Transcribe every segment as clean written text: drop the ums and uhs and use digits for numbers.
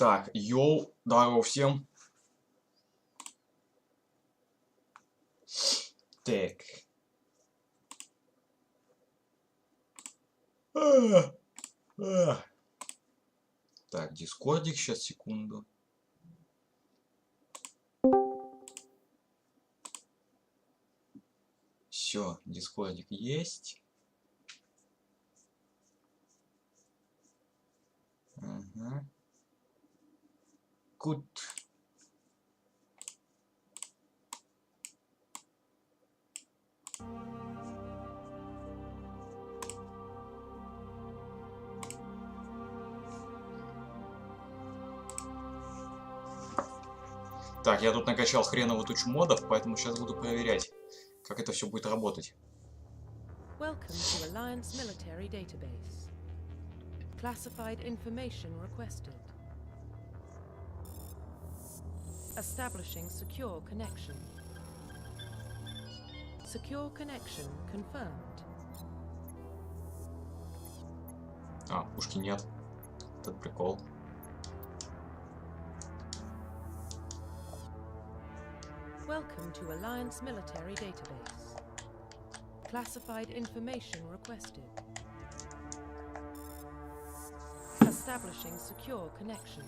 Так, йоу, здорово всем. Так. Так, дискордик, сейчас, секунду. Все, дискордик есть. Ага. Good. Так, я тут накачал хреновую тучу модов, поэтому сейчас буду проверять, как это все будет работать. Welcome to Alliance Military Database. Classified information requested. Establishing secure connection. Secure connection confirmed. А, пушки нет. Этот прикол. Welcome to Alliance Military Database. Classified information requested. Establishing secure connection.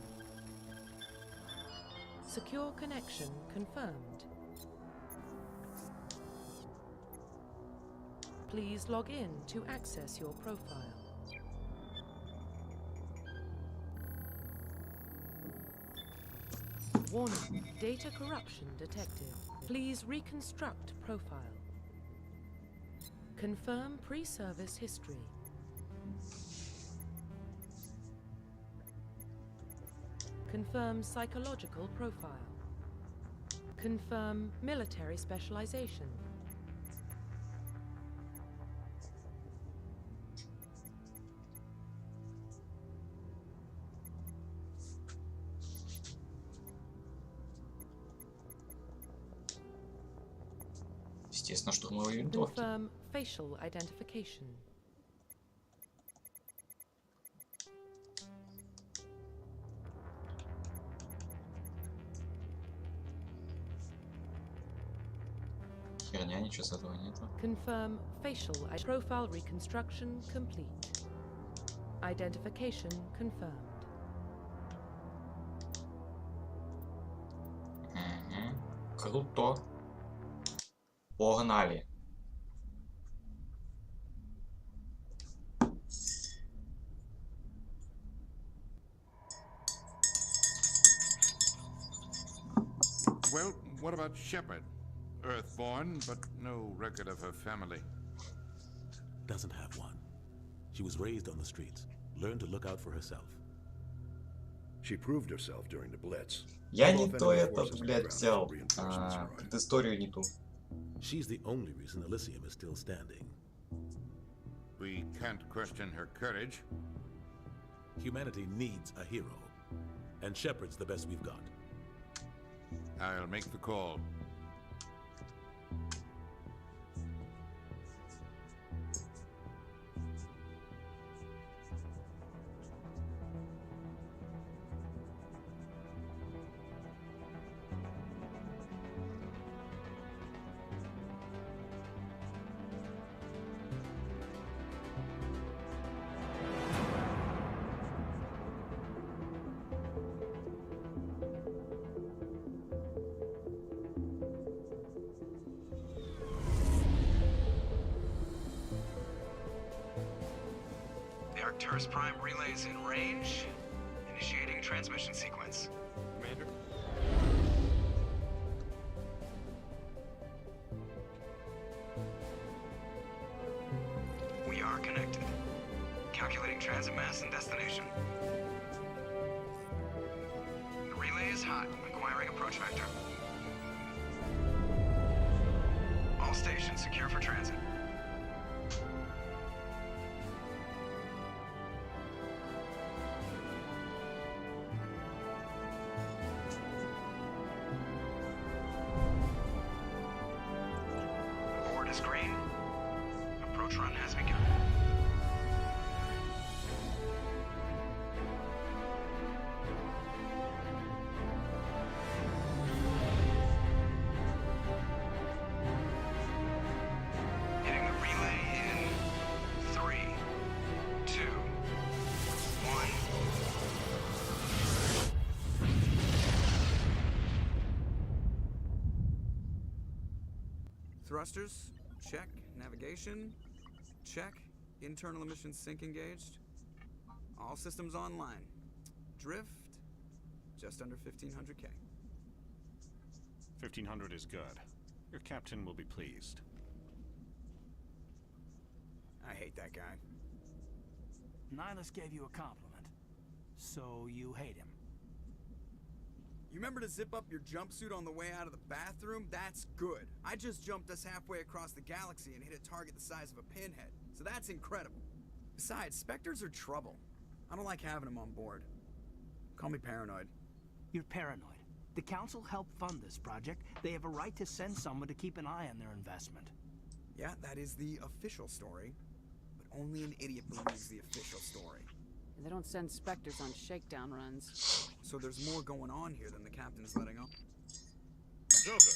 Secure connection confirmed. Please log in to access your profile. Warning, data corruption detected. Please reconstruct profile. Confirm pre-service history. Confirm psychological profile. Confirm military specialization. Естественно, штурмовые винтовки. Confirm facial identification. Херня, ничего с этого нету. Confirm facial profile reconstruction complete. Identification confirmed. Угу. Круто. Погнали. Well, what about Shepard? Earthborn, but no record of her family. Doesn't have one. She was raised on the streets, learned to look out for herself. She proved herself during the Blitz. Я не то этот, блядь, взял. Историю не ту. She's the only reason Elysium is still standing. We can't question her courage. Humanity needs a hero, and Shepard's the best we've got. I'll make the call. Arcturus Prime relays in range. Initiating transmission sequence. Commander. We are connected. Calculating transit mass and destination. The relay is hot, acquiring approach vector. All stations secure for transit. Screen. Approach run has begun. Thrusters, check. Navigation, check. Internal emissions sync engaged. All systems online. Drift, just under 1500K. 1500 is good. Your captain will be pleased. I hate that guy. Nihilus gave you a compliment, so you hate him. You remember to zip up your jumpsuit on the way out of the bathroom? That's good. I just jumped us halfway across the galaxy and hit a target the size of a pinhead, so that's incredible. Besides, Spectres are trouble. I don't like having them on board. Call me paranoid. You're paranoid. The Council helped fund this project. They have a right to send someone to keep an eye on their investment. Yeah, that is the official story, but only an idiot believes the official story. They don't send Spectres on shakedown runs. So there's more going on here than the captain's letting on. Joker,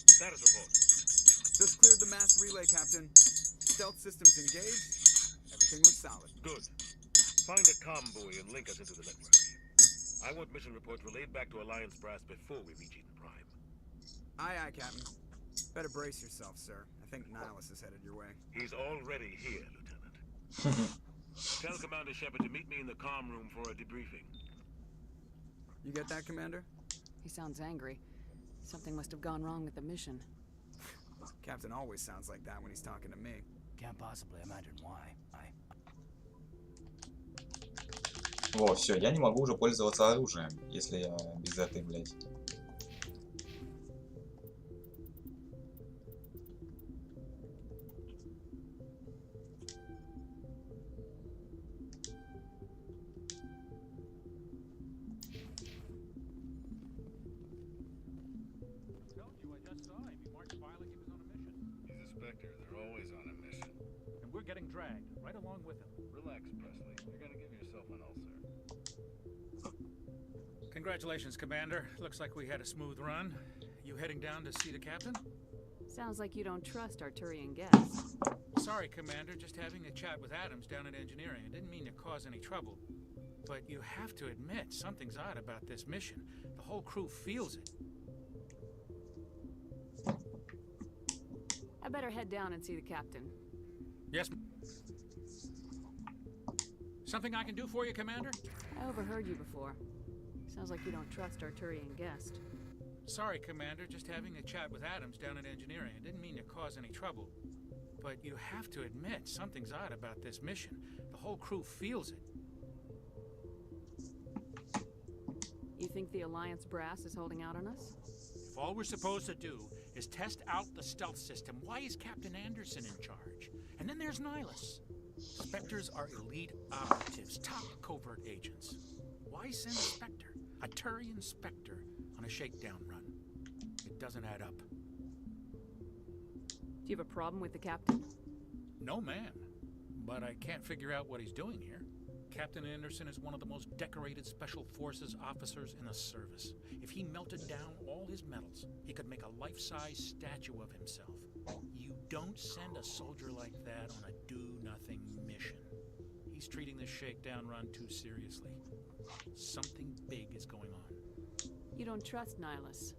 status report. Just cleared the mass relay, Captain. Stealth systems engaged. Everything looks solid. Good. Find a comm buoy and link us into the network. I want mission reports relayed back to Alliance brass before we reach Eden Prime. Aye, aye, Captain. Better brace yourself, sir. I think Nihilus is headed your way. He's already here, Lieutenant. Tell Commander Shepard to meet me in the comm room for a debriefing. You get that, Commander? He sounds angry. Something must have gone wrong with the mission. Captain always sounds like that when he's talking to me. Can't possibly imagine why. Во, все, я не могу уже пользоваться оружием, если я без этой, блядь. Getting dragged right along with him. Relax, Presley. You're gonna give yourself an ulcer. Congratulations, Commander. Looks like we had a smooth run. You heading down to see the captain? Sounds like you don't trust Arturian guests. Sorry, Commander. Just having a chat with Adams down at engineering. I didn't mean to cause any trouble. But you have to admit, something's odd about this mission. The whole crew feels it. I better head down and see the captain. Yes. Something I can do for you, Commander? I overheard you before. Sounds like you don't trust Arturian guest. Sorry, Commander. Just having a chat with Adams down at engineering. I didn't mean to cause any trouble. But you have to admit, something's odd about this mission. The whole crew feels it. You think the Alliance brass is holding out on us? If all we're supposed to do is test out the stealth system, why is Captain Anderson in charge? And then there's Nihilus. Spectres are elite operatives, top covert agents. Why send a Spectre, a Turian Spectre, on a shakedown run? It doesn't add up. Do you have a problem with the captain? No, man. But I can't figure out what he's doing here. Captain Anderson is one of the most decorated Special Forces officers in the service. If he melted down all his medals, he could make a life-size statue of himself. You don't send a soldier like that on a do-nothing mission. He's treating this shakedown run too seriously. Something big is going on. You don't trust Nihilus?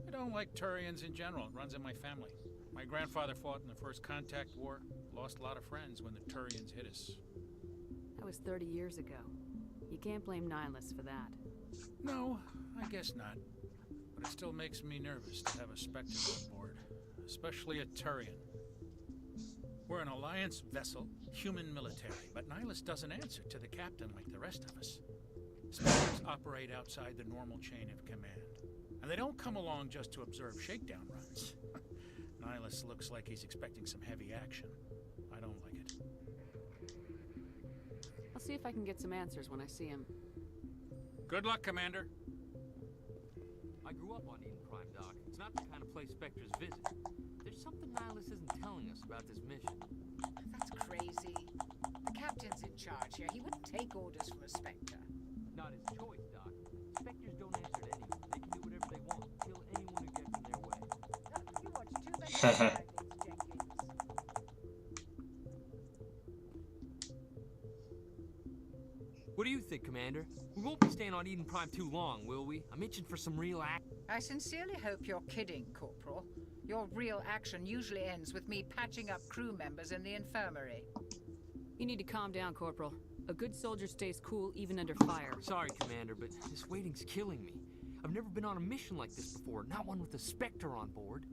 I don't like Turians in general. It runs in my family. My grandfather fought in the First Contact War. Lost a lot of friends when the Turians hit us. That was 30 years ago. You can't blame Nihilus for that. No, I guess not. But it still makes me nervous to have a Spectre on board. Especially a Turian. We're an Alliance vessel, human military, but Nihilus doesn't answer to the captain like the rest of us. Spectres operate outside the normal chain of command. And they don't come along just to observe shakedown runs. Nihilus looks like he's expecting some heavy action. I don't like it. I'll see if I can get some answers when I see him. Good luck, Commander. I grew up on Eden Prime, Doc. It's not the kind of place Spectres visit. There's something Nihilus isn't telling us about this mission. That's crazy. The captain's in charge here. He wouldn't take orders from a Spectre. Not his choice, Doc. Spectres don't answer to anyone. They can do whatever they want. Kill anyone who gets in their way. You watch too many Jenkins. What do you think, Commander? We won't be staying on Eden Prime too long, will we? I'm itching for some real action. I sincerely hope you're kidding, Corporal. Your real action usually ends with me patching up crew members in the infirmary. You need to calm down, Corporal. A good soldier stays cool even under fire. Sorry, Commander, but this waiting's killing me. I've never been on a mission like this before, not one with a Spectre on board.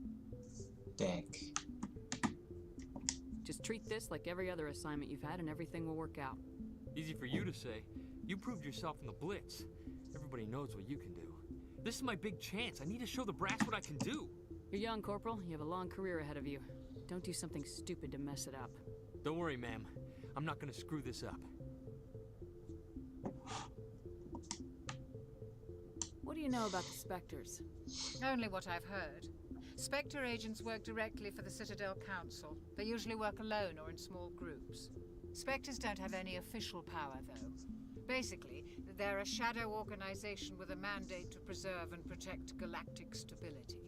Так. Just treat this like every other assignment you've had and everything will work out. Easy for you to say. You proved yourself in the Blitz. Everybody knows what you can do. This is my big chance. I need to show the brass what I can do. You're young, Corporal. You have a long career ahead of you. Don't do something stupid to mess it up. Don't worry, ma'am. I'm not gonna screw this up. What do you know about the Spectres? Only what I've heard. Spectre agents work directly for the Citadel Council. They usually work alone or in small groups. Spectres don't have any official power, though. Basically, they're a shadow organization with a mandate to preserve and protect galactic stability.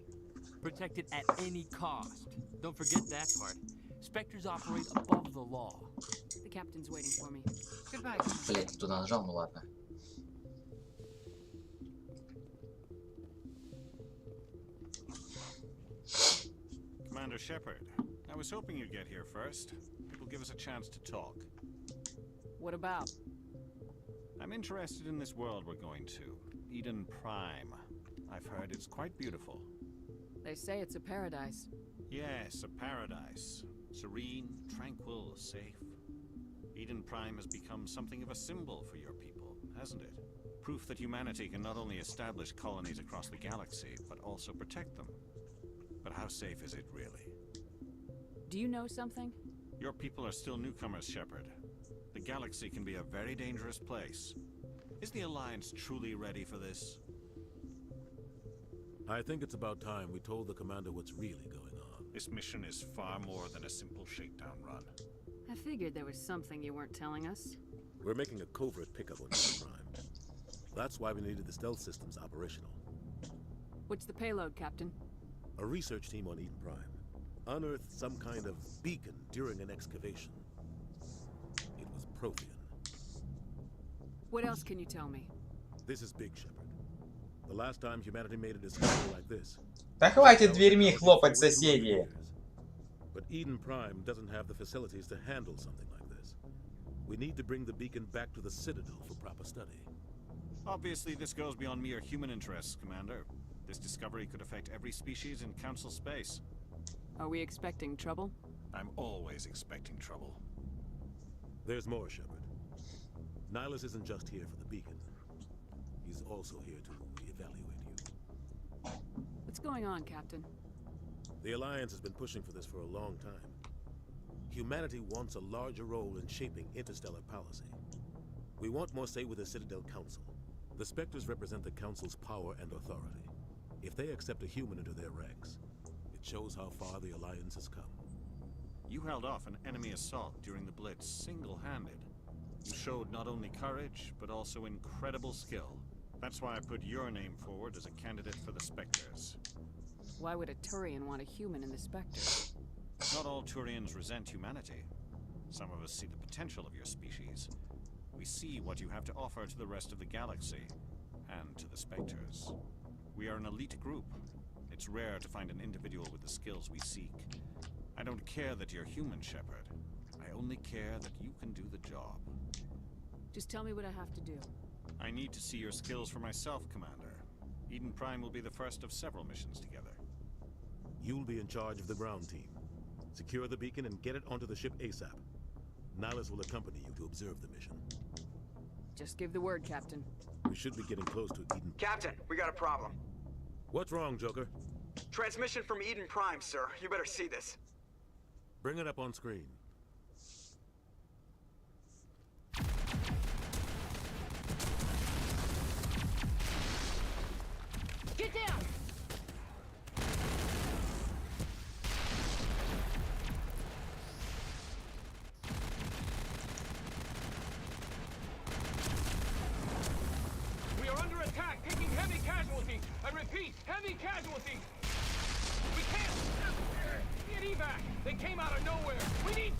Protect it at any cost. Don't forget that part. Spectres operate above the law. The captain's waiting for me. Goodbye. Блять, не туда нажал, ну ладно. Commander Shepard, I was hoping you'd get here first. It will give us a chance to talk. What about? I'm interested in this world we're going to, Eden Prime. I've heard it's quite beautiful. They say it's a paradise. Yes, a paradise. Serene, tranquil, safe. Eden Prime has become something of a symbol for your people, hasn't it? Proof that humanity can not only establish colonies across the galaxy, but also protect them. But how safe is it really? Do you know something? Your people are still newcomers, Shepard. The galaxy can be a very dangerous place. Is the Alliance truly ready for this? I think it's about time we told the commander what's really going on. This mission is far more than a simple shakedown run. I figured there was something you weren't telling us. We're making a covert pickup on Eden Prime. That's why we needed the stealth systems operational. What's the payload, Captain? A research team on Eden Prime unearthed some kind of beacon during an excavation. It was Prothean. What else can you tell me? This is big, Shepard. The last time humanity made a discovery like this. Да хватит дверьми хлопать, соседи. But Eden Prime doesn't have the facilities to handle something like this. We need to bring the beacon back to the Citadel for proper study. Obviously, this goes beyond mere human interests, Commander. This discovery could affect every species in Council space. Are we expecting trouble? I'm always expecting trouble. There's more, Shepard. Nihilus isn't just here for the beacon. He's also here to evaluate you. What's going on, Captain? The Alliance has been pushing for this for a long time. Humanity wants a larger role in shaping interstellar policy. We want more say with the Citadel Council. The Spectres represent the Council's power and authority. If they accept a human into their ranks, it shows how far the Alliance has come. You held off an enemy assault during the Blitz single-handed. You showed not only courage, but also incredible skill. That's why I put your name forward as a candidate for the Spectres. Why would a Turian want a human in the Spectre? Not all Turians resent humanity. Some of us see the potential of your species. We see what you have to offer to the rest of the galaxy, and to the Spectres. We are an elite group. It's rare to find an individual with the skills we seek. I don't care that you're human, Shepard. I only care that you can do the job. Just tell me what I have to do. I need to see your skills for myself, Commander. Eden Prime will be the first of several missions together. You'll be in charge of the ground team. Secure the beacon and get it onto the ship ASAP. Nihilus will accompany you to observe the mission. Just give the word, Captain. We should be getting close to Eden. Captain, we got a problem. What's wrong, Joker? Transmission from Eden Prime, sir. You better see this. Bring it up on screen. Get down! We are under attack, taking heavy casualties. I repeat, heavy casualties. We can't get evac. They came out of nowhere. We need.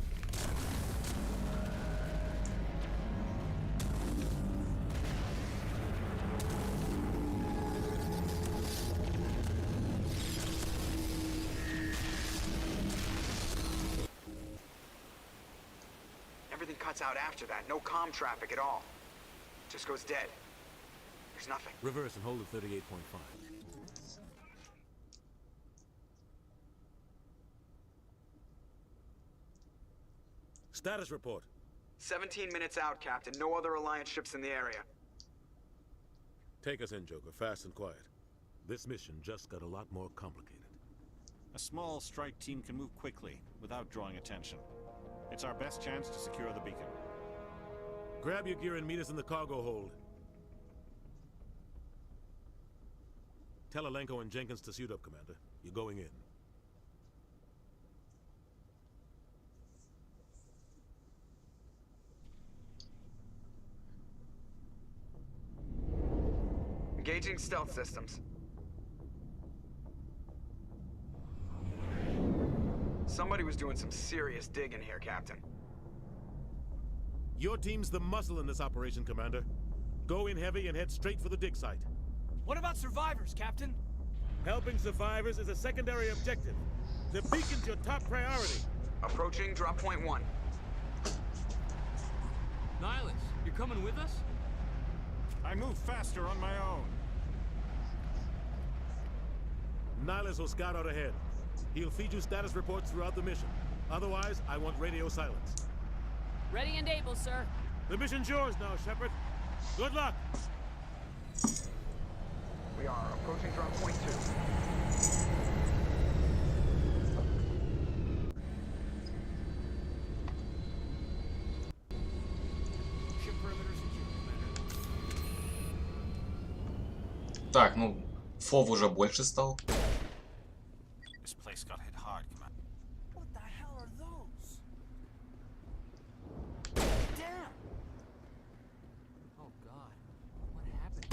cuts out after that. No comm traffic at all. Just goes dead. There's nothing. Reverse and hold at 38.5. Status report. 17 minutes out, Captain. No other Alliance ships in the area. Take us in, Joker, fast and quiet. This mission just got a lot more complicated. A small strike team can move quickly, without drawing attention. It's our best chance to secure the beacon. Grab your gear and meet us in the cargo hold. Tell Alenko and Jenkins to suit up, Commander. You're going in. Engaging stealth systems. Somebody was doing some serious digging here, Captain. Your team's the muscle in this operation, Commander. Go in heavy and head straight for the dig site. What about survivors, Captain? Helping survivors is a secondary objective. The beacon's your top priority. Approaching drop point 1. Nihilus, you're coming with us? I move faster on my own. Nihilus will scout out ahead. He'll feed you status reports throughout the mission. Otherwise, I want radio silence. Ready and able, sir. The mission's yours now, Shepard. Good luck! We are approaching drop point 2. Ship perimeter secure, Commander. Так, ну, фов уже больше стал. This place got hit hard, Commander. What the hell are those? Damn! Oh God, what happened?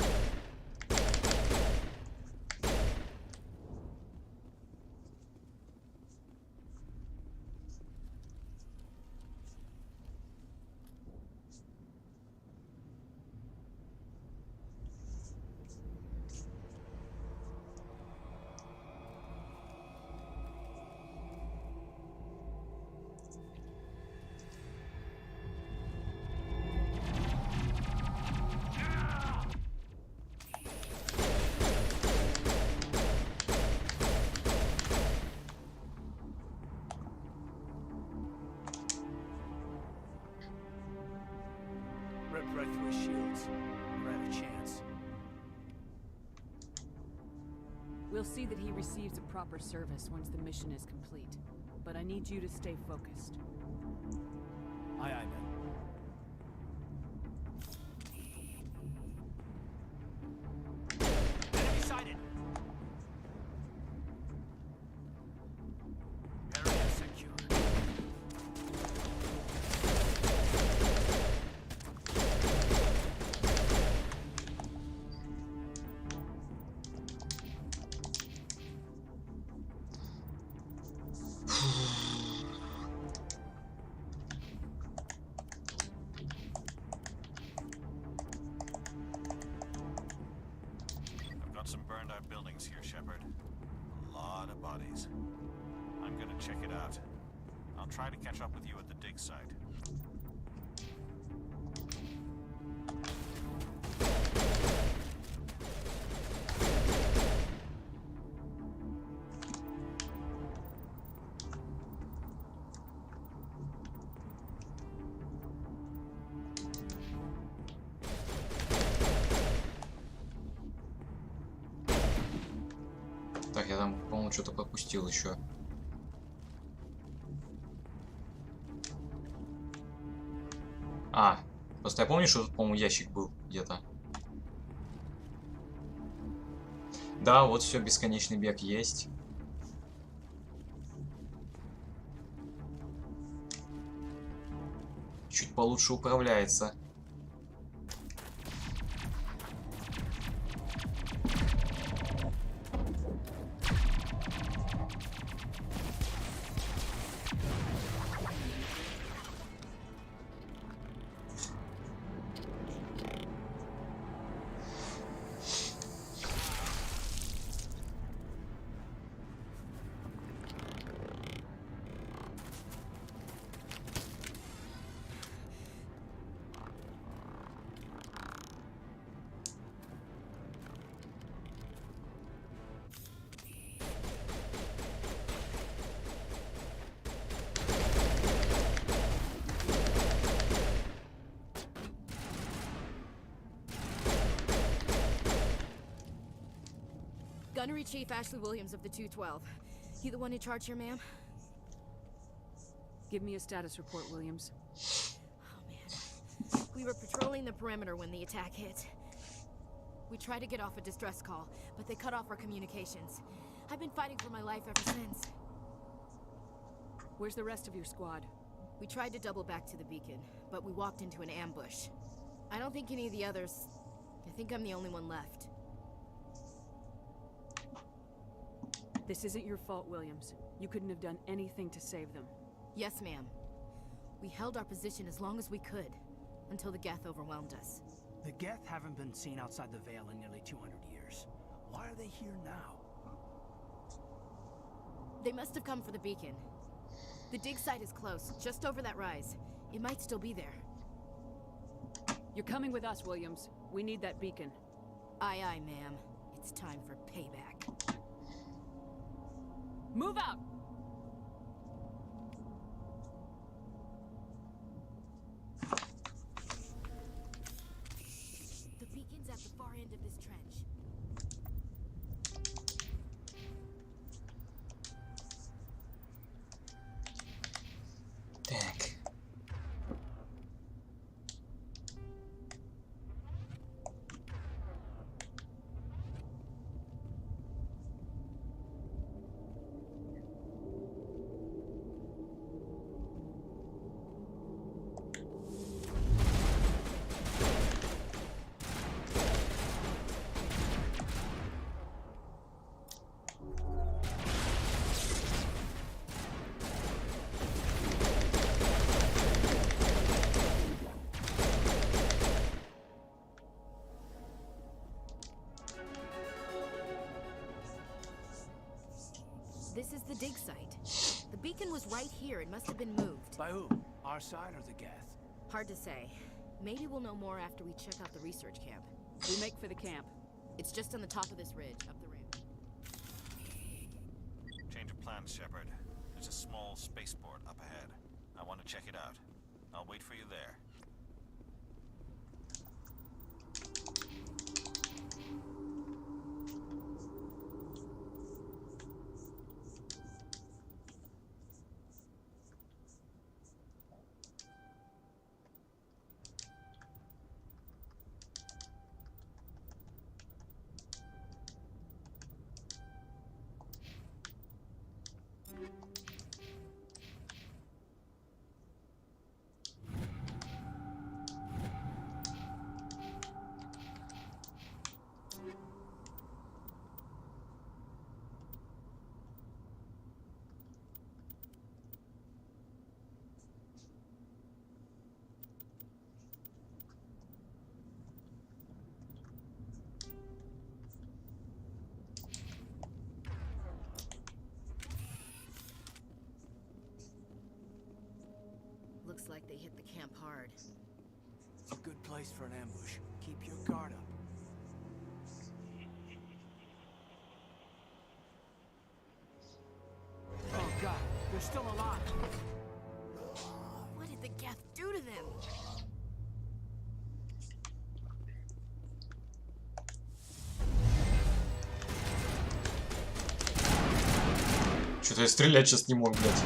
Ripped right through his shields. Never had a chance. We'll see that he receives a proper service once the mission is complete. But I need you to stay focused. Aye, aye, man. Enemy sighted! Area secure. I've got some burned out buildings here, Shepard. A lot of bodies. I'm gonna check it out. I'll try to catch up with you at the dig site. Так, я там, по-моему, что-то пропустил еще. А, просто я помню, что тут, по-моему, ящик был где-то. Да, вот все, бесконечный бег есть. Чуть получше управляется. Gunnery Chief Ashley Williams of the 212. You the one in charge here, ma'am? Give me a status report, Williams. Oh, man. We were patrolling the perimeter when the attack hit. We tried to get off a distress call, but they cut off our communications. I've been fighting for my life ever since. Where's the rest of your squad? We tried to double back to the beacon, but we walked into an ambush. I don't think any of the others... I think I'm the only one left. This isn't your fault, Williams. You couldn't have done anything to save them. Yes, ma'am. We held our position as long as we could, until the Geth overwhelmed us. The Geth haven't been seen outside the Veil in nearly 200 years. Why are they here now? They must have come for the beacon. The dig site is close, just over that rise. It might still be there. You're coming with us, Williams. We need that beacon. Aye, aye, ma'am. It's time for payback. Move out! The beacon's at the far end of this trench. Dang. This is the dig site. The beacon was right here. It must have been moved. By who? Our side or the Geth? Hard to say. Maybe we'll know more after we check out the research camp. We make for the camp. It's just on the top of this ridge, up the ramp. Change of plans, Shepard. There's a small spaceport up ahead. I want to check it out. I'll wait for you there. Looks like they hit the camp hard. It's a good place for an ambush. Keep your guard up. Oh god, they're still alive. What did the Geth do to them? Что-то я стрелять сейчас не мог, блядь.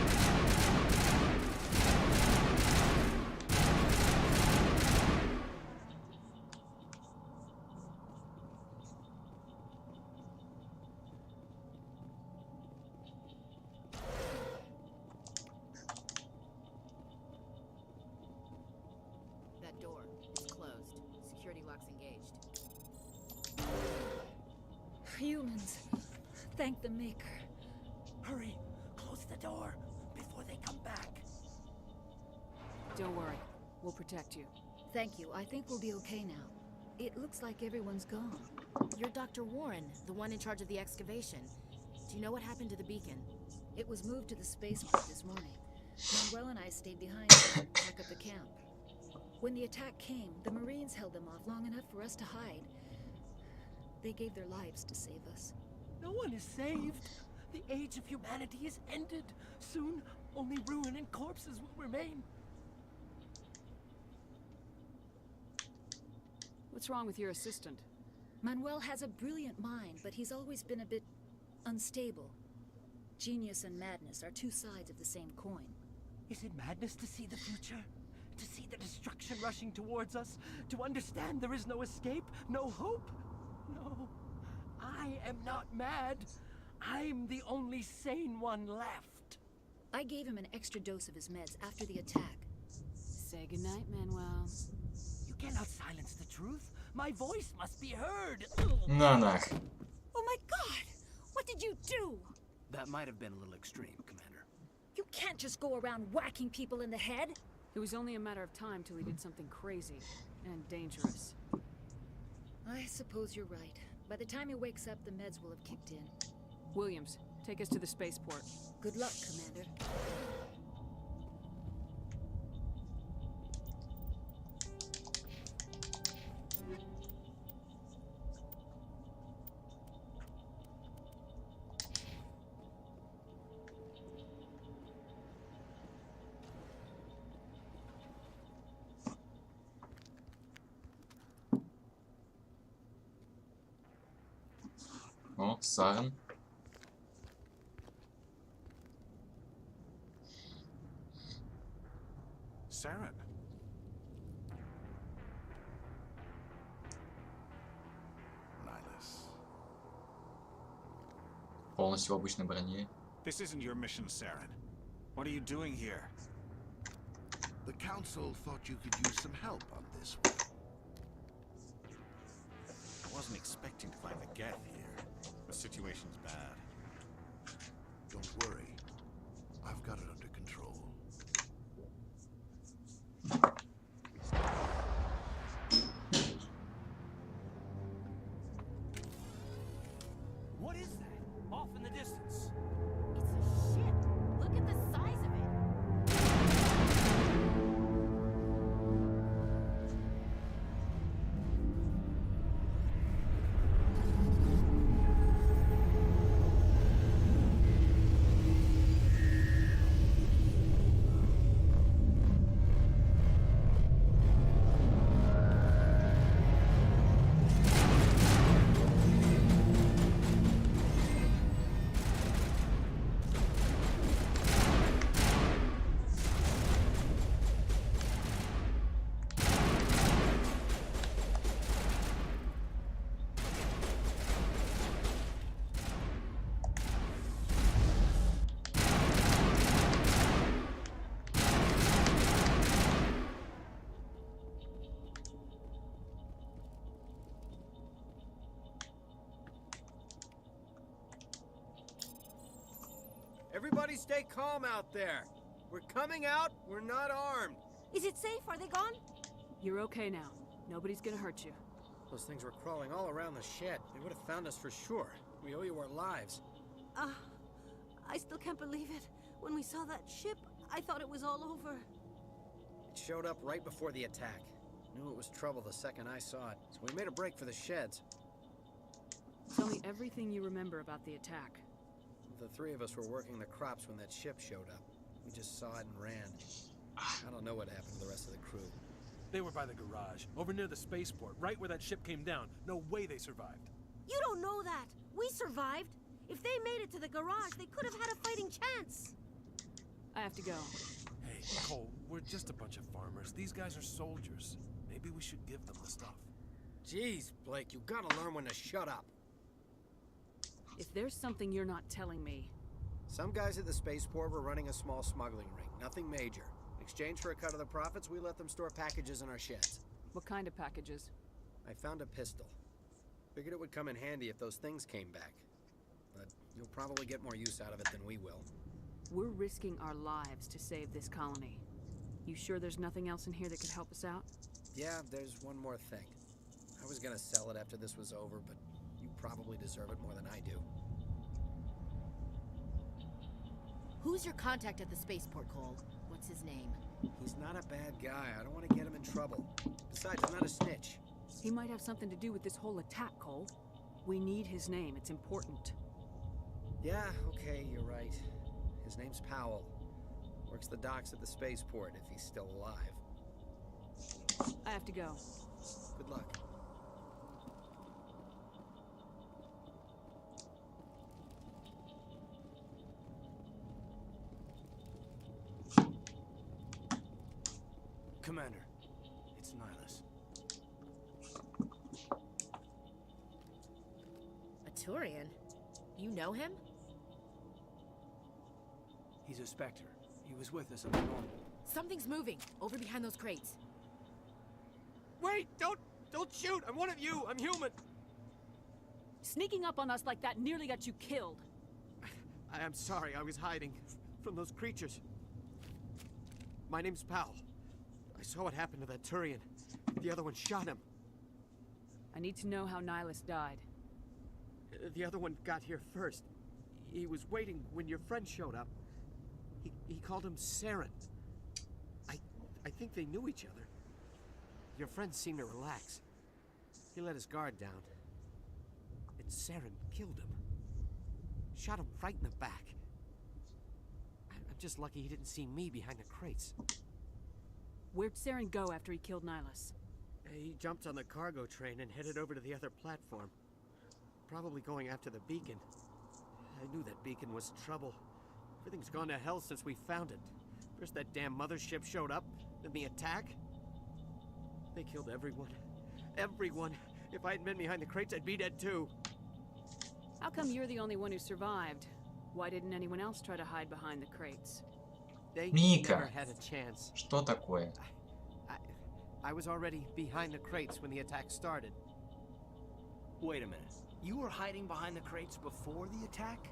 That door is closed. Security locks engaged. Humans. Thank the Maker. Hurry, close the door before they come back. Don't worry. We'll protect you. Thank you. I think we'll be okay now. It looks like everyone's gone. You're Dr. Warren, the one in charge of the excavation. Do you know what happened to the beacon? It was moved to the spaceport this morning. Manuel and I stayed behind to pack up the camp. When the attack came, the Marines held them off long enough for us to hide. They gave their lives to save us. No one is saved. The age of humanity is ended. Soon, only ruin and corpses will remain. What's wrong with your assistant? Manuel has a brilliant mind, but he's always been a bit unstable. Genius and madness are two sides of the same coin. Is it madness to see the future? To see the destruction rushing towards us? To understand there is no escape? No hope? No. I am not mad. I'm the only sane one left. I gave him an extra dose of his meds after the attack. Say goodnight, Manuel. You cannot silence the truth. My voice must be heard. На нах. Oh my god! What did you do? That might have been a little extreme, Commander. You can't just go around whacking people in the head. It was only a matter of time till he did something crazy and dangerous. I suppose you're right. By the time he wakes up, the meds will have kicked in. Williams, take us to the spaceport. Good luck, Commander. О, Сарен. Saren. Nihilus. Полностью в обычной броне. This isn't your mission, Saren. What are you doing here? The Council thought you could use some help on this one. I wasn't expecting to find the Geth here. The situation's bad. Don't worry. I've got it under control. What is that? Off in the distance. It's a ship. Look at the size of it. Everybody stay calm out there. We're coming out, we're not armed. Is it safe? Are they gone? You're okay now. Nobody's gonna hurt you. Those things were crawling all around the shed. They would have found us for sure. We owe you our lives. I still can't believe it. When we saw that ship, I thought it was all over. It showed up right before the attack. Knew it was trouble the second I saw it, so we made a break for the sheds. Tell me everything you remember about the attack. The three of us were working the crops when that ship showed up. We just saw it and ran. I don't know what happened to the rest of the crew. They were by the garage, over near the spaceport, right where that ship came down. No way they survived. You don't know that. We survived. If they made it to the garage, they could have had a fighting chance. I have to go. Hey, Cole, we're just a bunch of farmers. These guys are soldiers. Maybe we should give them the stuff. Jeez, Blake, you gotta learn when to shut up. If there's something you're not telling me... Some guys at the spaceport were running a small smuggling ring. Nothing major. In exchange for a cut of the profits, we let them store packages in our sheds. What kind of packages? I found a pistol. Figured it would come in handy if those things came back. But you'll probably get more use out of it than we will. We're risking our lives to save this colony. You sure there's nothing else in here that could help us out? Yeah, there's one more thing. I was gonna sell it after this was over, but you probably deserve it more than I do. Who's your contact at the spaceport, Cole? What's his name? He's not a bad guy. I don't want to get him in trouble. Besides, he's not a snitch. He might have something to do with this whole attack, Cole. We need his name. It's important. Yeah, okay, you're right. His name's Powell. Works the docks at the spaceport, if he's still alive. I have to go. Good luck. Commander, it's Nihilus. A Turian? You know him? He's a Spectre. He was with us up north. Something's moving, over behind those crates. Wait! Don't shoot! I'm one of you! I'm human! Sneaking up on us like that nearly got you killed. I'm sorry, I was hiding from those creatures. My name's Powell. I saw what happened to that Turian. The other one shot him. I need to know how Nihilus died. The other one got here first. He was waiting when your friend showed up. He called him Saren. I think they knew each other. Your friend seemed to relax. He let his guard down. And Saren killed him. Shot him right in the back. I'm just lucky he didn't see me behind the crates. Where'd Saren go after he killed Nihilus? He jumped on the cargo train and headed over to the other platform. Probably going after the beacon. I knew that beacon was trouble. Everything's gone to hell since we found it. First that damn mothership showed up, then the attack. They killed everyone. Everyone. If I hadn't been behind the crates, I'd be dead too. How come you're the only one who survived? Why didn't anyone else try to hide behind the crates? They Mika, never had a chance. что такое? I was already behind the crates when the attack started. Wait a minute. You were hiding behind the crates before the attack?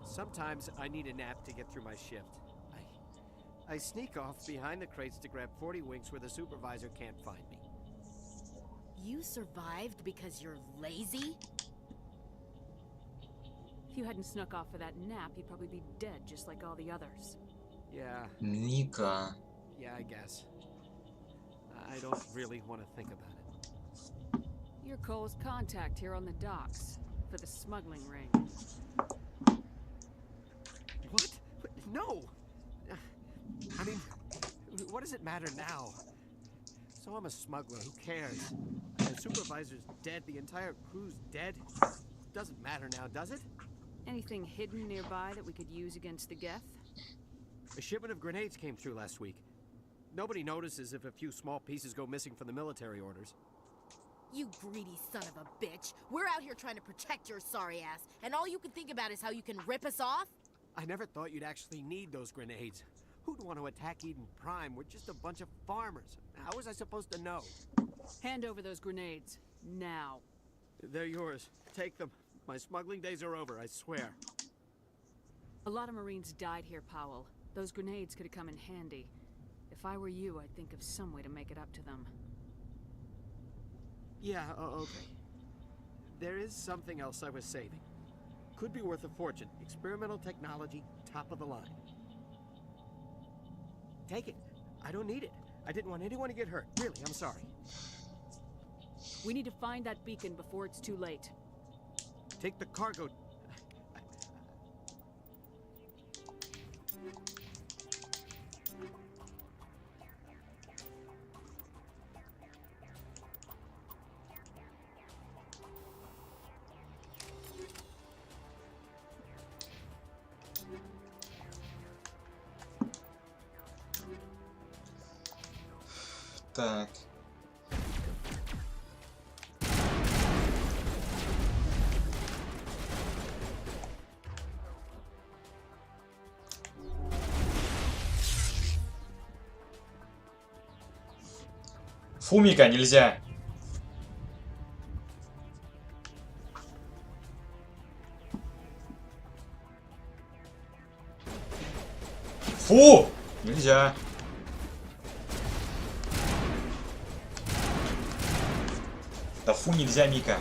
Sometimes I need a nap to get through my shift. I sneak off behind the crates to grab 40 winks where the supervisor can't find me. You survived because you're lazy? If you hadn't snuck off for that nap, you'd probably be dead just like all the others. Yeah. Ника. Yeah, I guess. I don't really want to think about it. You're Cole's contact here on the docks for the smuggling ring. What? No! I mean, what does it matter now? So I'm a smuggler, who cares? The supervisor's dead, the entire crew's dead. Doesn't matter now, does it? Anything hidden nearby that we could use against the Geth? A shipment of grenades came through last week. Nobody notices if a few small pieces go missing from the military orders. You greedy son of a bitch. We're out here trying to protect your sorry ass, and all you can think about is how you can rip us off? I never thought you'd actually need those grenades. Who'd want to attack Eden Prime? We're just a bunch of farmers. How was I supposed to know? Hand over those grenades. Now. They're yours. Take them. My smuggling days are over, I swear. A lot of Marines died here, Powell. Those grenades could have come in handy. If I were you, I'd think of some way to make it up to them. Yeah, okay. There is something else I was saving. Could be worth a fortune. Experimental technology, top of the line. Take it. I don't need it. I didn't want anyone to get hurt. Really, I'm sorry. We need to find that beacon before it's too late. Take the cargo. Так. Фумика нельзя. Фу! Нельзя. Да фу, нельзя, Мика.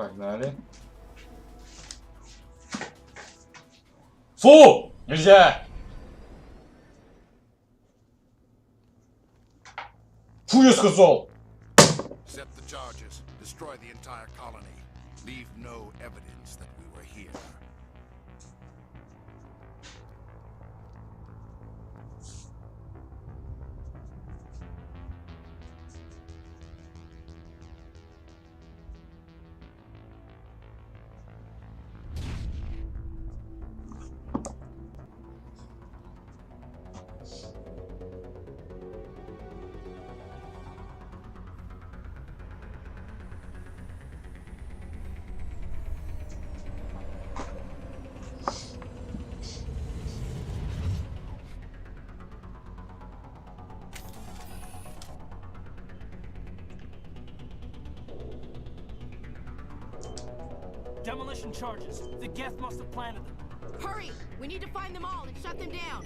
Погнали. Фу! Нельзя! Фу, я сказал! Set the charges. Destroy the entire colony. Leave no evidence that we were here. Demolition charges. The Geth must have planted them. Hurry! We need to find them all and shut them down.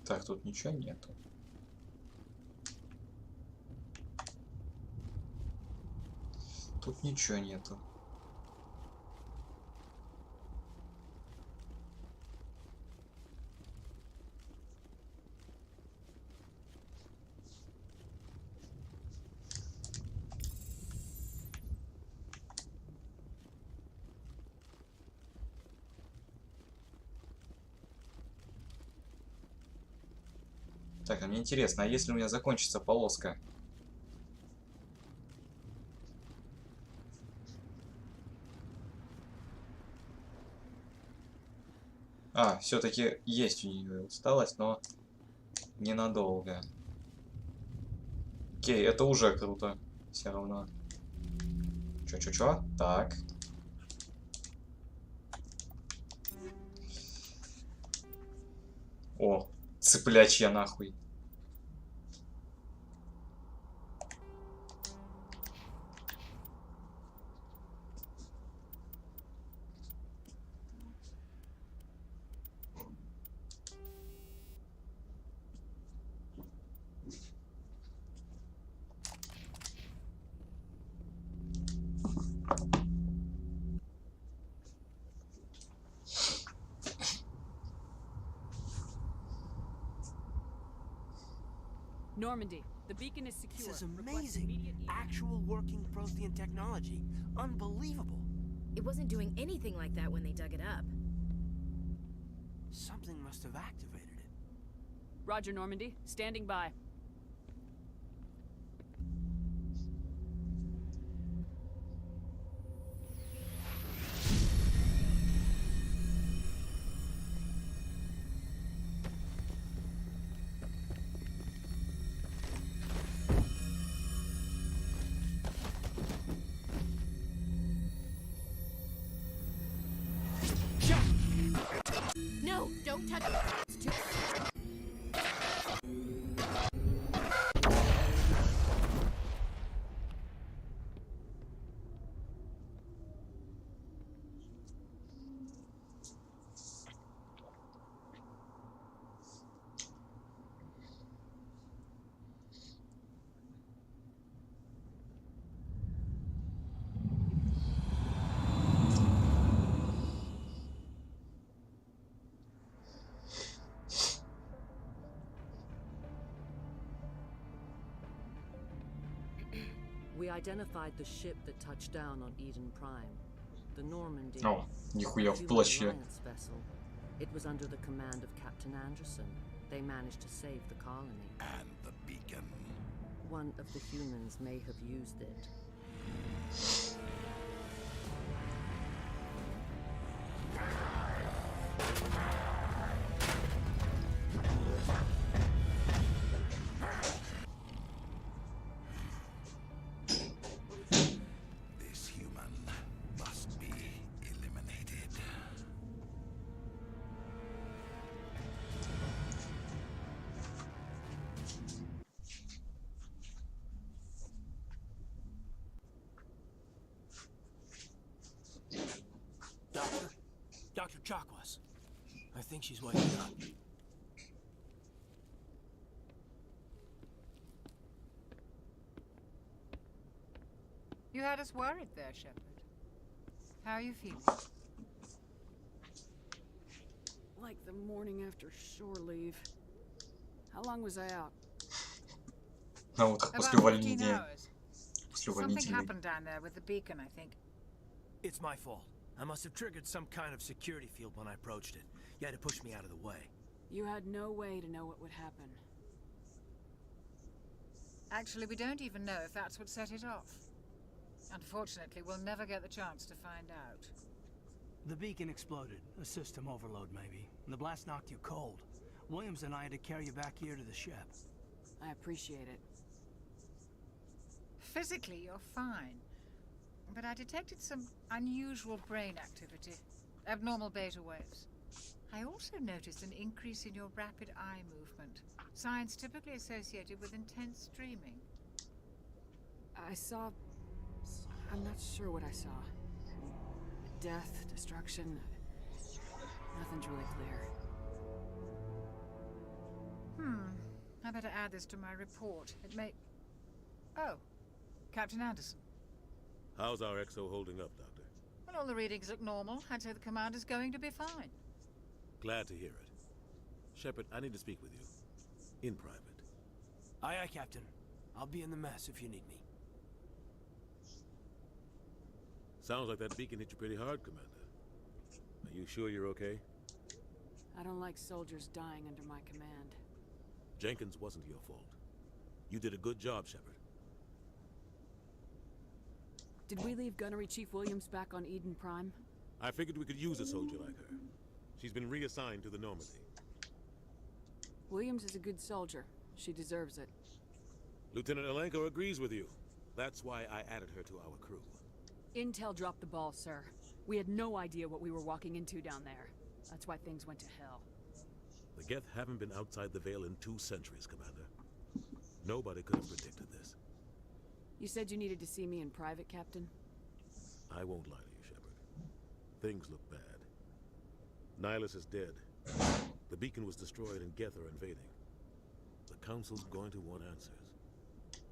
Так, тут ничего нету. Тут ничего нету. Так, а мне интересно, а если у меня закончится полоска? А, все-таки есть у нее усталость, но ненадолго. Окей, это уже круто. Все равно. Чё? Так. О, цыплячья нахуй. Normandy, the beacon is secure. This is amazing. Actual working Prothean technology. Unbelievable. It wasn't doing anything like that when they dug it up. Something must have activated it. Roger, Normandy. Standing by. No! Don't touch it. It's too... We identified the ship that touched down on Eden Prime. The Normandy. О, нихуя в Human плаще. Alliance vessel. It was under the command of Captain Anderson. They managed to save the colony. And the beacon. One of the humans may have used it. This human must be eliminated. Dr. Chakwas. I think she's waking up. You had us worried there, Shepard. How are you feeling? Like the morning after shore leave. How long was I out? А вот как после About 15 увольнения. hours. После Something увольнительной. happened down there with the beacon, I think. It's my fault. I must have triggered some kind of security field when I approached it. You had to push me out of the way. You had no way to know what would happen. Actually, we don't even know if that's what set it off. Unfortunately, we'll never get the chance to find out. The beacon exploded. A system overload, maybe. The blast knocked you cold. Williams and I had to carry you back here to the ship. I appreciate it. Physically, you're fine. But I detected some unusual brain activity. Abnormal beta waves. I also noticed an increase in your rapid eye movement. Signs typically associated with intense dreaming. I saw... I'm not sure what I saw. Death, destruction... Nothing's really clear. I better add this to my report. It may... Oh, Captain Anderson. How's our XO holding up, Doctor? Well, all the readings look normal. I'd say the commander's going to be fine. Glad to hear it. Shepard, I need to speak with you. In private. Aye, aye, Captain. I'll be in the mess if you need me. Sounds like that beacon hit you pretty hard, Commander. Are you sure you're okay? I don't like soldiers dying under my command. Jenkins wasn't your fault. You did a good job, Shepard. Did we leave Gunnery Chief Williams back on Eden Prime? I figured we could use a soldier like her. She's been reassigned to the Normandy. Williams is a good soldier. She deserves it. Lieutenant Alenko agrees with you. That's why I added her to our crew. Intel dropped the ball, sir. We had no idea what we were walking into down there. That's why things went to hell. The Geth haven't been outside the Veil in 2 centuries, Commander. Nobody could have predicted this. You said you needed to see me in private, Captain? I won't lie to you, Shepard. Things look bad. Nihilus is dead. The beacon was destroyed and Geth are invading. The Council's going to want answers.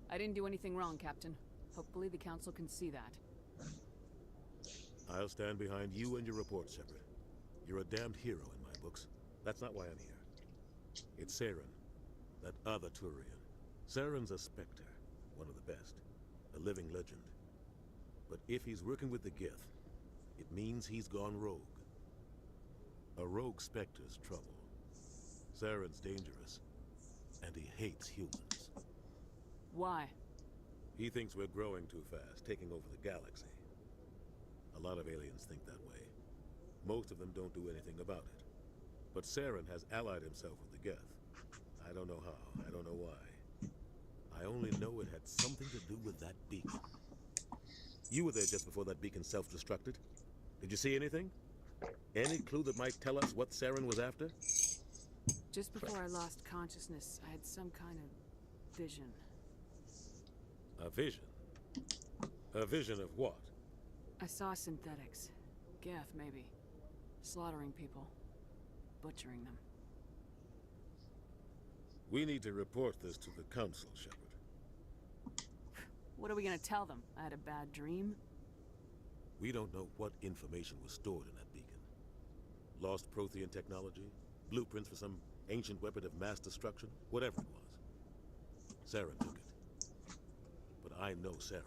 I didn't do anything wrong, Captain. Hopefully the Council can see that. I'll stand behind you and your report, Shepard. You're a damned hero in my books. That's not why I'm here. It's Saren, that other Turian. Saren's a Spectre, one of the best. A living legend. But if he's working with the Geth, it means he's gone rogue. A rogue Spectre's trouble. Saren's dangerous, and he hates humans. Why? He thinks we're growing too fast, taking over the galaxy. A lot of aliens think that way. Most of them don't do anything about it. But Saren has allied himself with the Geth. I don't know how, I don't know why. I only know it had something to do with that beacon. You were there just before that beacon self-destructed. Did you see anything? Any clue that might tell us what Saren was after? Just before I lost consciousness, I had some kind of vision. A vision? A vision of what? I saw synthetics. Geth, maybe. Slaughtering people. Butchering them. We need to report this to the Council, Shepard. What are we gonna tell them? I had a bad dream? We don't know what information was stored in that beacon. Lost Prothean technology? Blueprints for some ancient weapon of mass destruction? Whatever it was. Saren took it. But I know Saren.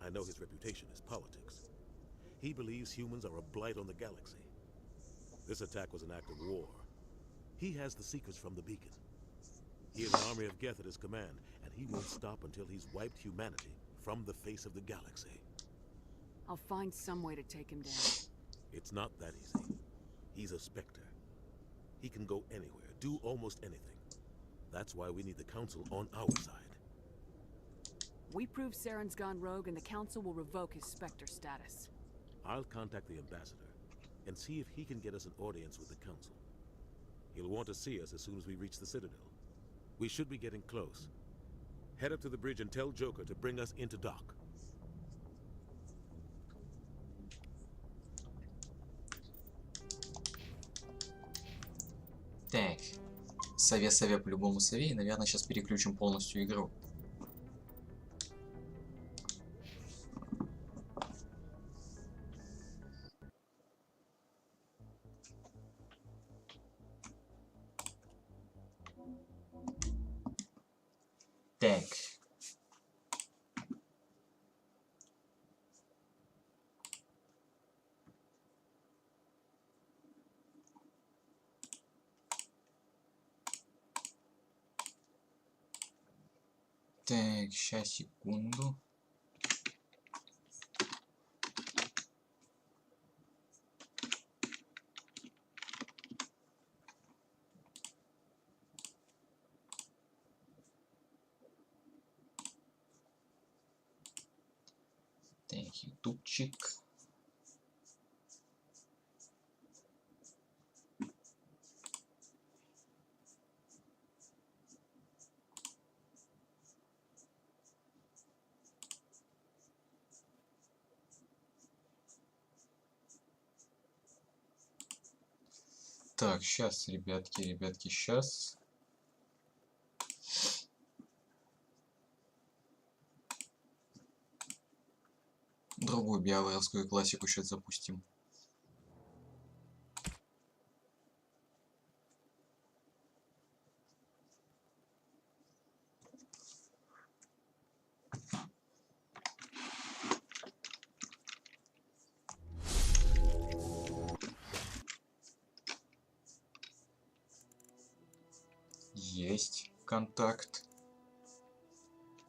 I know his reputation is politics. He believes humans are a blight on the galaxy. This attack was an act of war. He has the secrets from the beacon. He has an army of Geth at his command, and he won't stop until he's wiped humanity from the face of the galaxy. I'll find some way to take him down. It's not that easy. He's a Spectre. He can go anywhere, do almost anything. That's why we need the Council on our side. We prove Saren's gone rogue and the Council will revoke his Spectre status. I'll contact the Ambassador and see if he can get us an audience with the Council. He'll want to see us as soon as we reach the Citadel. We should be getting close. Head up to the bridge and tell Joker to bring us into dock. Так. Сове по-любому сове. И, наверное, сейчас переключим полностью игру. Так. Так, сейчас, секунду. Так, ютубчик. Так, сейчас, ребятки, сейчас. Другую биоваровскую классику сейчас запустим. Есть контакт.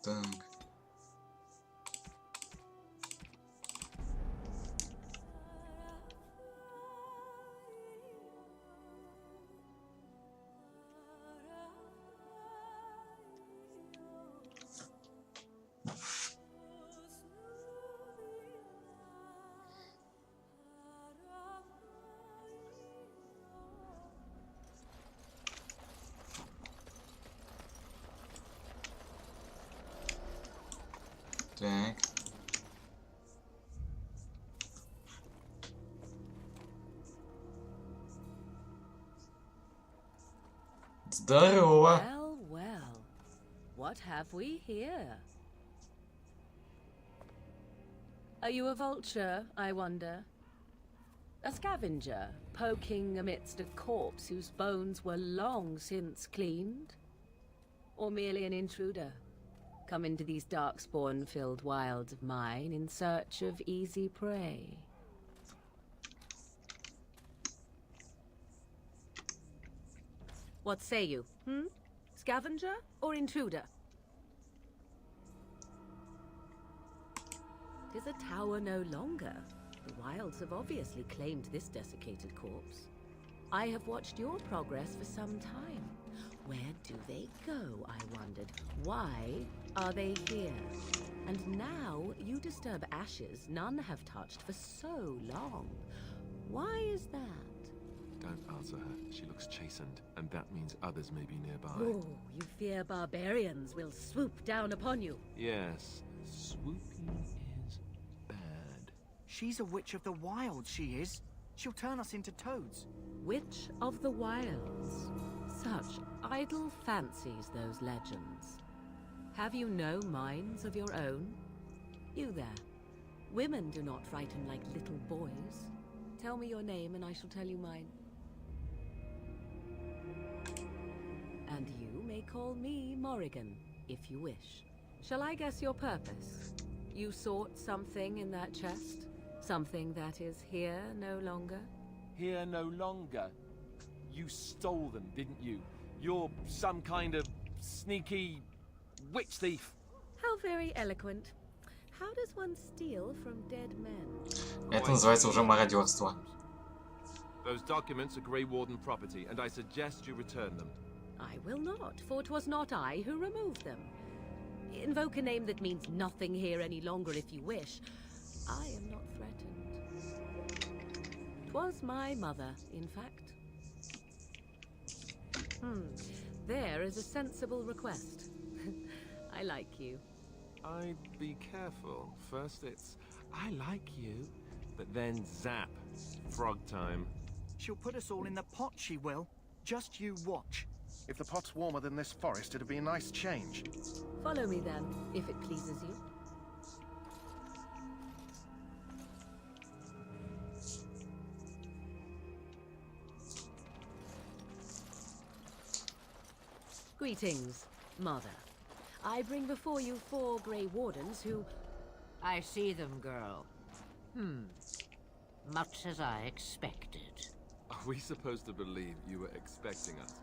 Так. Так. Здорово. Well, well. What have we here? Are you a vulture, I wonder? A scavenger, poking amidst a corpse whose bones were long since cleaned? Or merely an intruder, come into these darkspawn-filled wilds of mine in search of easy prey? What say you, Scavenger or intruder? 'Tis a tower no longer. The wilds have obviously claimed this desiccated corpse. I have watched your progress for some time. Where do they go, I wondered? Why are they here? And now you disturb ashes none have touched for so long. Why is that? Don't answer her. She looks chastened, and that means others may be nearby. Oh, you fear barbarians will swoop down upon you. Yes, swooping is bad. She's a witch of the wilds, she is. She'll turn us into toads. Witch of the Wilds. Such idle fancies, those legends. Have you no minds of your own? You there. Women do not frighten like little boys. Tell me your name and I shall tell you mine. And you may call me Morrigan, if you wish. Shall I guess your purpose? You sought something in that chest? Something that is here no longer? Here no longer. You stole them, didn't you? You're some kind of sneaky witch thief. How very eloquent. How does one steal from dead men? Это называется уже мародерство. Those documents are Grey Warden property, and I suggest you return them. I will not, for 'twas not I who removed them. Invoke a name that means nothing here any longer if you wish. I am not threatened. 'Twas my mother, in fact. There is a sensible request. I like you. I'd be careful. First it's, I like you, but then zap. Frog time. She'll put us all in the pot, she will. Just you watch. If the pot's warmer than this forest, it'd be a nice change. Follow me then, if it pleases you. Greetings, Mother. I bring before you 4 Grey Wardens who... I see them, girl. Much as I expected. Are we supposed to believe you were expecting us?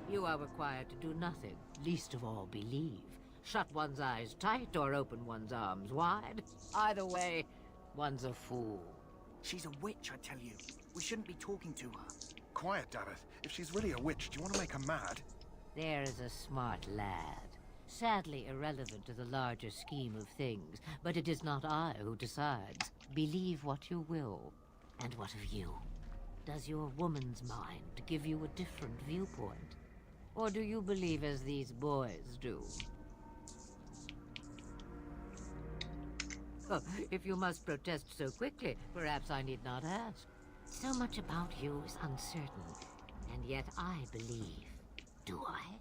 You are required to do nothing, least of all believe. Shut one's eyes tight or open one's arms wide. Either way, one's a fool. She's a witch, I tell you. We shouldn't be talking to her. Quiet, Dareth. If she's really a witch, do you want to make her mad? There is a smart lad. Sadly irrelevant to the larger scheme of things, but it is not I who decides. Believe what you will. And what of you? Does your woman's mind give you a different viewpoint? Or do you believe as these boys do? Oh, if you must protest so quickly, perhaps I need not ask. So much about you is uncertain, and yet I believe. Do I?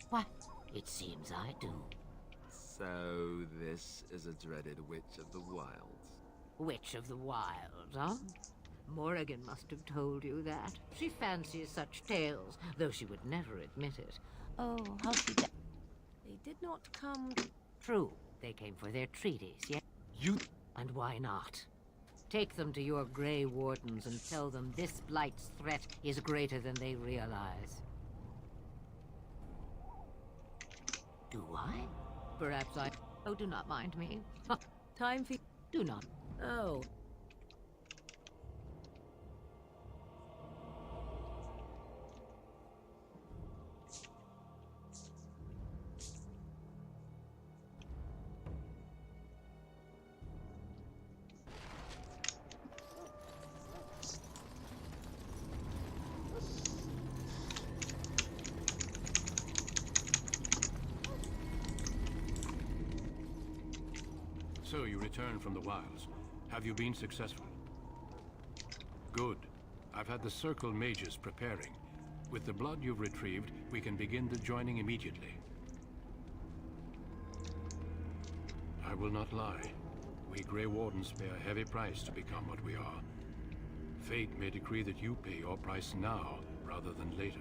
Why, it seems I do. So this is a dreaded Witch of the Wilds. Witch of the Wilds, huh? Morrigan must have told you that. She fancies such tales, though she would never admit it. Oh, how she... They did not come... True, they came for their treaties, yes? You... And why not? Take them to your Grey Wardens and tell them this Blight's threat is greater than they realize. Do I? Perhaps I... Oh, do not mind me. Time for... Do not. Oh. So you returned from the wilds. Have you been successful? Good. I've had the Circle mages preparing. With the blood you've retrieved, we can begin the joining immediately. I will not lie. We Grey Wardens pay a heavy price to become what we are. Fate may decree that you pay your price now, rather than later.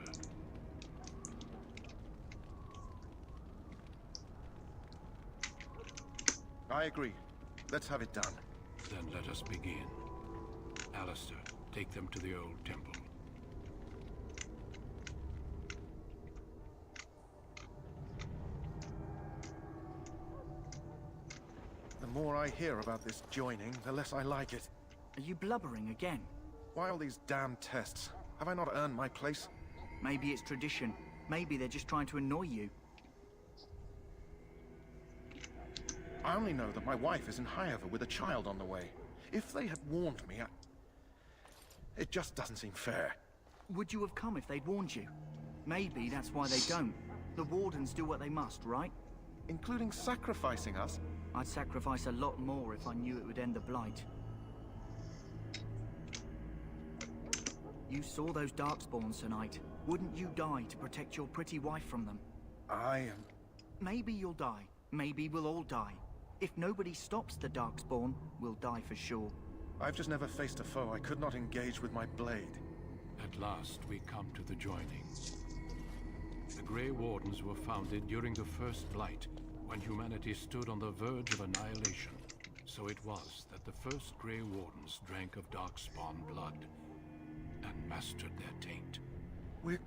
I agree. Let's have it done. Then let us begin. Alistair, take them to the old temple. The more I hear about this joining, the less I like it. Are you blubbering again? Why all these damn tests? Have I not earned my place? Maybe it's tradition. Maybe they're just trying to annoy you. I only know that my wife is in Highover with a child on the way. If they had warned me, It just doesn't seem fair. Would you have come if they'd warned you? Maybe that's why they don't. The Wardens do what they must, right? Including sacrificing us? I'd sacrifice a lot more if I knew it would end the Blight. You saw those Darkspawns tonight. Wouldn't you die to protect your pretty wife from them? I am... Maybe you'll die. Maybe we'll all die. If nobody stops the Darkspawn, we'll die for sure. I've just never faced a foe I could not engage with my blade. At last, we come to the joining. The Grey Wardens were founded during the First Blight, when humanity stood on the verge of annihilation. So it was that the first Grey Wardens drank of Darkspawn blood and mastered their taint. We're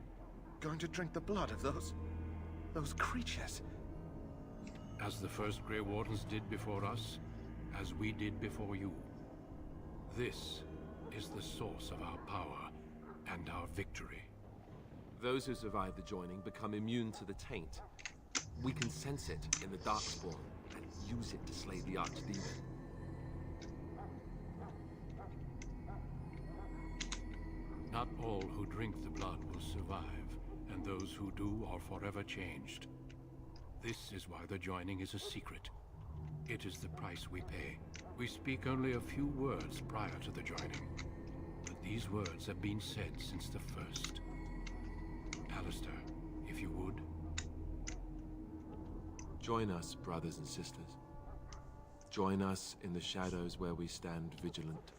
going to drink the blood of those creatures. As the first Grey Wardens did before us, as we did before you. This is the source of our power and our victory. Those who survive the joining become immune to the taint. We can sense it in the Darkspawn and use it to slay the Archdemon. Not all who drink the blood will survive, and those who do are forever changed. This is why the joining is a secret. It is the price we pay. We speak only a few words prior to the joining, but these words have been said since the first. Alistair, if you would. Join us, brothers and sisters. Join us in the shadows where we stand vigilant.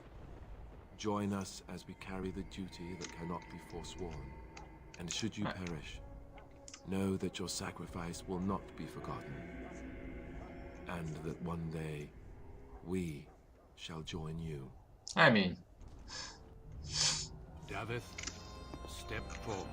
Join us as we carry the duty that cannot be forsworn. And should you perish, know that your sacrifice will not be forgotten. And that one day, we shall join you. I mean... Davith, step forward.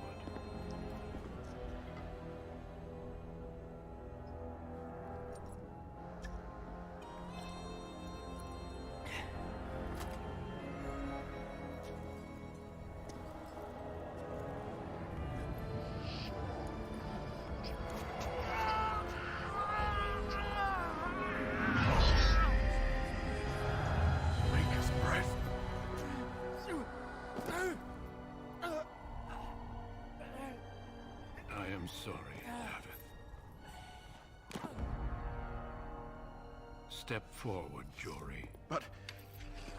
Step forward, Jory. But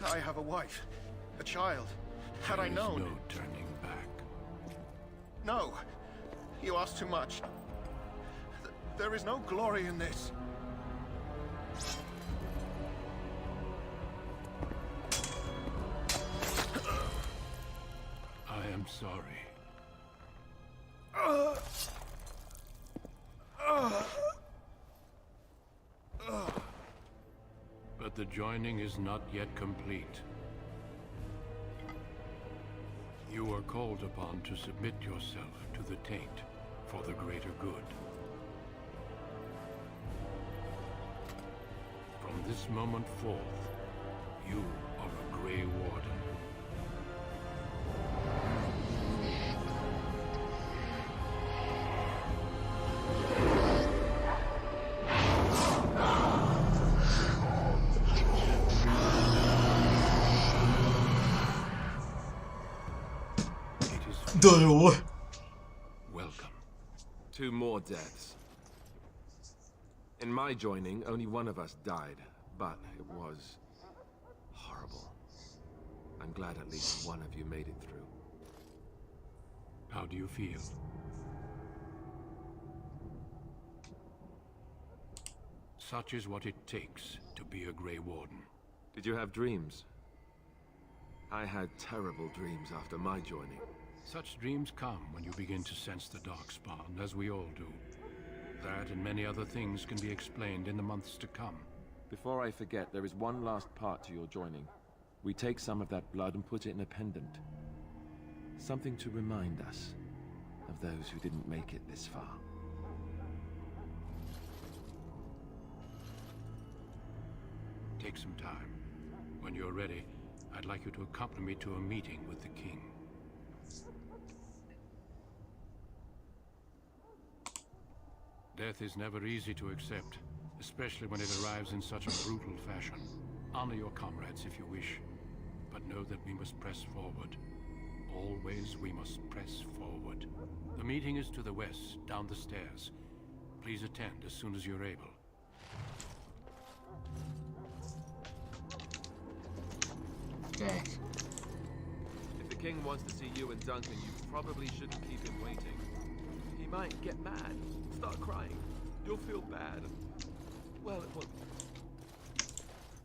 I have a wife, a child. Had I known... There is no turning back. No, you ask too much. There is no glory in this. I am sorry. But the joining is not yet complete. You are called upon to submit yourself to the taint for the greater good. From this moment forth, you are a Grey Warden. Welcome. 2 more deaths. In my joining, only one of us died, but it was horrible. I'm glad at least one of you made it through. How do you feel? Such is what it takes to be a Grey Warden. Did you have dreams? I had terrible dreams after my joining. Such dreams come when you begin to sense the Darkspawn, as we all do. That and many other things can be explained in the months to come. Before I forget, there is one last part to your joining. We take some of that blood and put it in a pendant. Something to remind us of those who didn't make it this far. Take some time. When you're ready, I'd like you to accompany me to a meeting with the king. Death is never easy to accept, especially when it arrives in such a brutal fashion. Honor your comrades if you wish. but know that we must press forward. Always we must press forward. The meeting is to the west, down the stairs. Please attend as soon as you're able. Okay. If the king wants to see you and Duncan, you probably shouldn't keep him waiting. He might get mad, start crying. You'll feel bad. Well, it won't.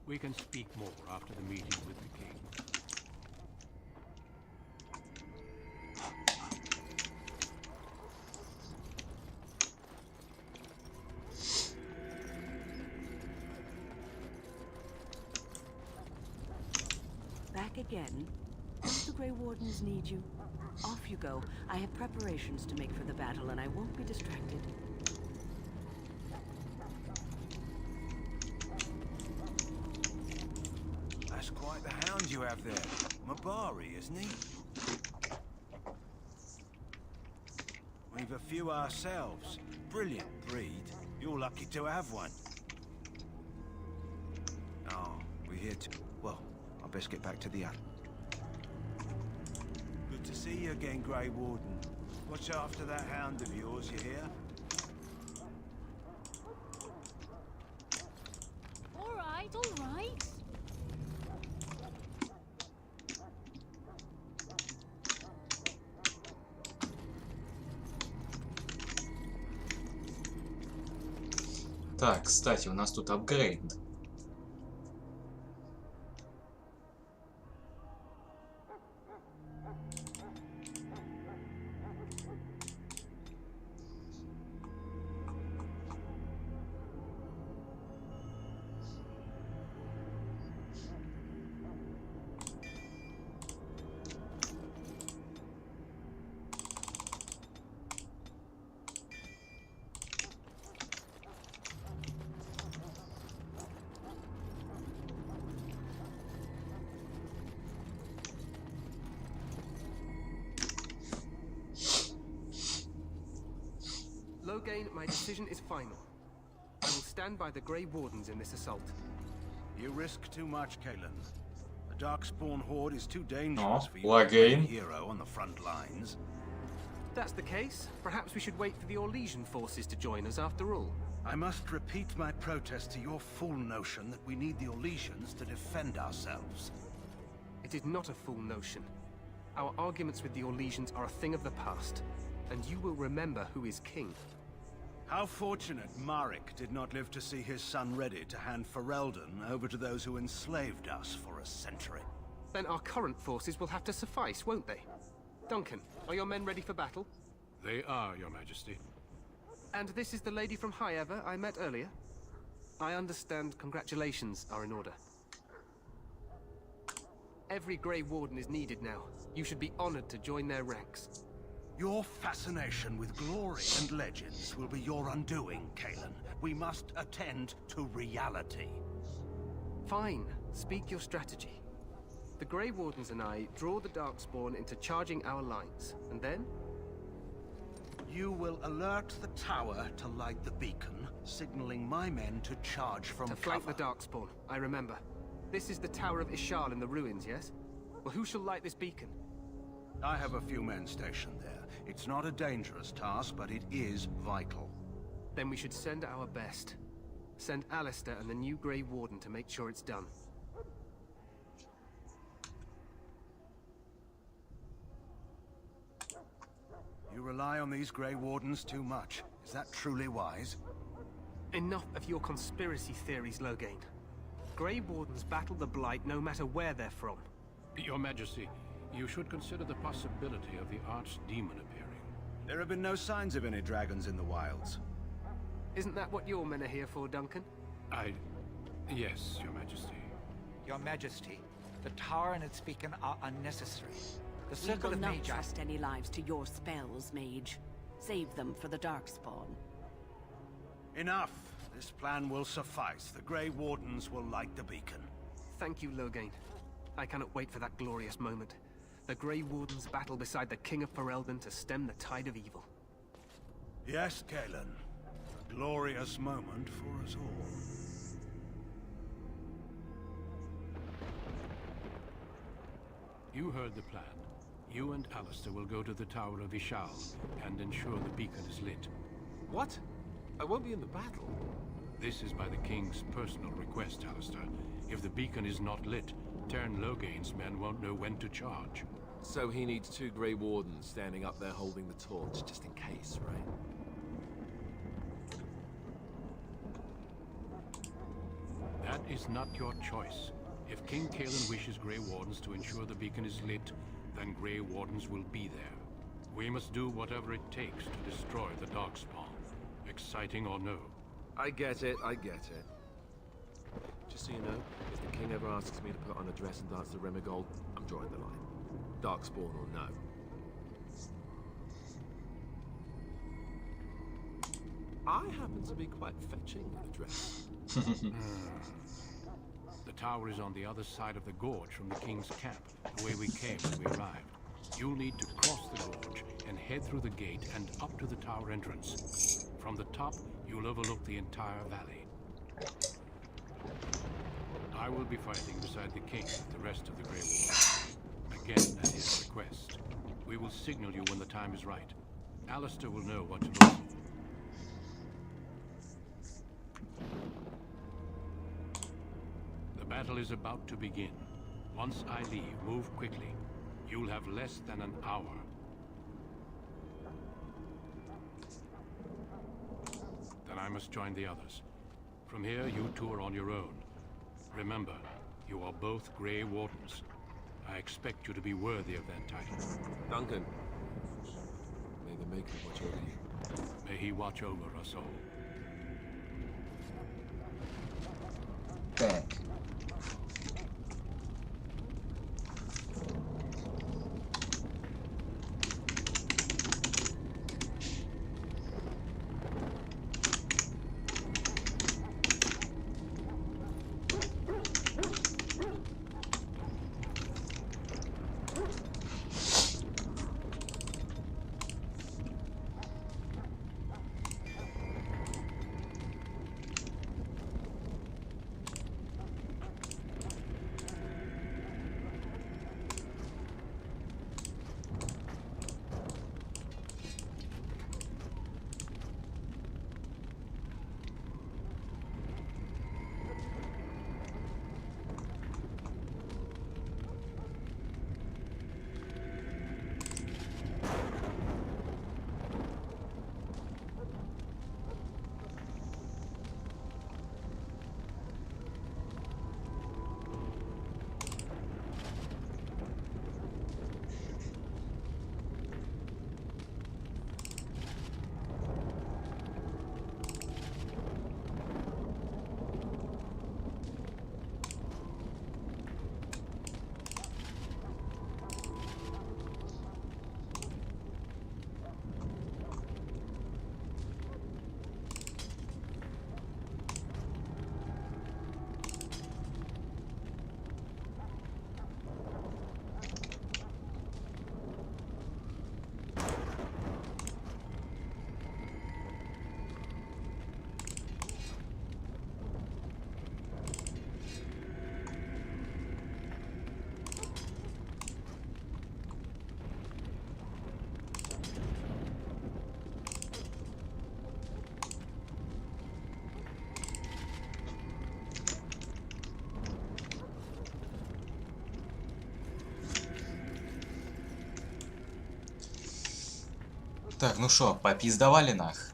We can speak more after the meeting with the king. Back again? Don't the Grey Wardens need you? Off you go. I have preparations to make for the battle, and I won't be distracted. That's quite the hound you have there. Mabari, isn't he? We've a few ourselves. Brilliant breed. You're lucky to have one. Oh, we're here to... Well, I best get back to the inn. Good to see you again, Grey Warden. Watch after that hound of yours, you hear? All right, all right. Так, кстати, у нас тут апгрейд. Logain, my decision is final. I will stand by the Grey Wardens in this assault. You risk too much, Kalen. The Darkspawn horde is too dangerous for you Logain. to be a hero on the front lines. If that's the case, perhaps we should wait for the Orlesian forces to join us after all. I must repeat my protest to your fool notion that we need the Orlesians to defend ourselves. It is not a fool notion. Our arguments with the Orlesians are a thing of the past, and you will remember who is king. How fortunate Marek did not live to see his son ready to hand Ferelden over to those who enslaved us for a century. Then our current forces will have to suffice, won't they? Duncan, are your men ready for battle? They are, Your Majesty. And this is the lady from High Ever I met earlier? I understand congratulations are in order. Every Grey Warden is needed now. You should be honored to join their ranks. Your fascination with glory and legends will be your undoing, Kalen. We must attend to reality. Fine. Speak your strategy. The Grey Wardens and I draw the Darkspawn into charging our lines, and then? You will alert the tower to light the beacon, signaling my men to charge from cover. To flank the Darkspawn, I remember. This is the Tower of Ishal in the ruins, yes? Well, who shall light this beacon? I have a few men stationed there. It's not a dangerous task, but it is vital. Then we should send our best. Send Alistair and the new Grey Warden to make sure it's done. You rely on these Grey Wardens too much. Is that truly wise? Enough of your conspiracy theories, Logain. Grey Wardens battle the Blight no matter where they're from. Your Majesty, you should consider the possibility of the Archdemon appearing. There have been no signs of any dragons in the wilds. Isn't that what your men are here for, Duncan? Yes, Your Majesty. Your Majesty, the tower and its beacon are unnecessary. The We circle will of not Magi... trust any lives to your spells, Mage. Save them for the Darkspawn. Enough. This plan will suffice. The Grey Wardens will light the beacon. Thank you, Logain. I cannot wait for that glorious moment. The Grey Wardens battle beside the King of Ferelden to stem the tide of evil. Yes, Kalen. A glorious moment for us all. You heard the plan. You and Alistair will go to the Tower of Ishal and ensure the beacon is lit. What? I won't be in the battle. This is by the King's personal request, Alistair. If the beacon is not lit, Tern Logain's men won't know when to charge. So he needs 2 Grey Wardens standing up there holding the torch, just in case, right? That is not your choice. If King Cailan wishes Grey Wardens to ensure the beacon is lit, then Grey Wardens will be there. We must do whatever it takes to destroy the Darkspawn, exciting or no. I get it, I get it. Just so you know, if the King ever asks me to put on a dress and dance to Remigold, I'm drawing the line. Darkspawn or no. I happen to be quite fetching in a dress. The tower is on the other side of the gorge from the King's camp, the way we came when we arrived. You'll need to cross the gorge and head through the gate and up to the tower entrance. From the top, you'll overlook the entire valley. I will be fighting beside the King with the rest of the Grey Wardens. Again, at his request. We will signal you when the time is right. Alistair will know what to look for. The battle is about to begin. Once I leave, move quickly. You'll have less than an hour. Then I must join the others. From here, you two are on your own. Remember, you are both Grey Wardens. I expect you to be worthy of that title. Duncan, may the Maker watch over you. May he watch over us all. Так. Так, ну шо, попиздавали нах.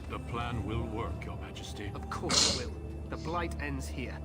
The plan will work, Your Majesty. Of course it will. The blight ends here.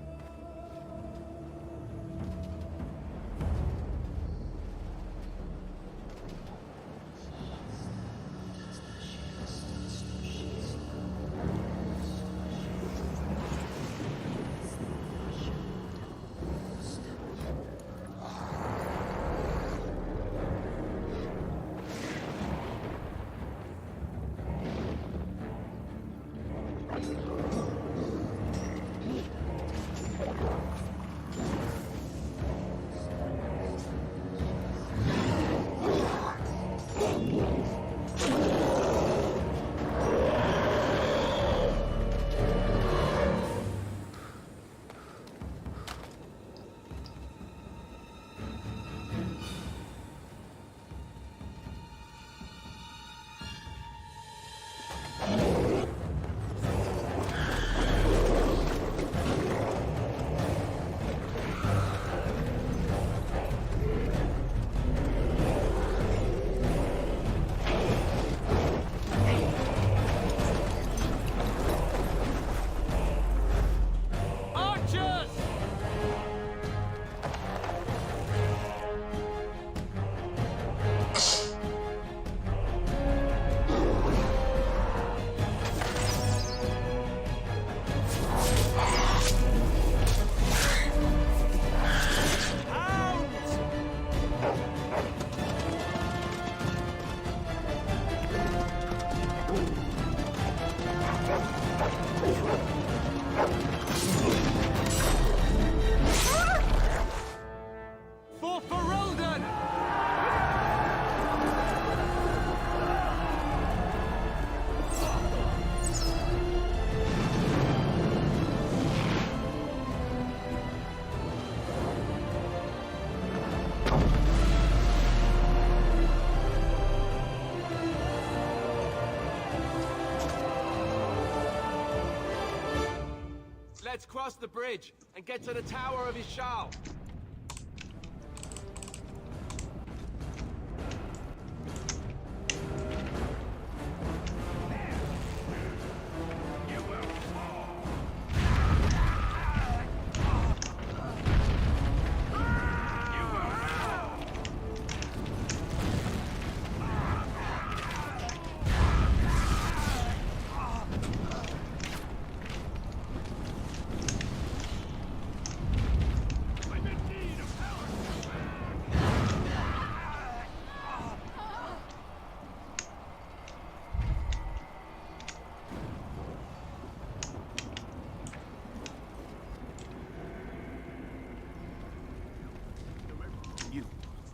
Let's cross the bridge and get to the Tower of Ishal.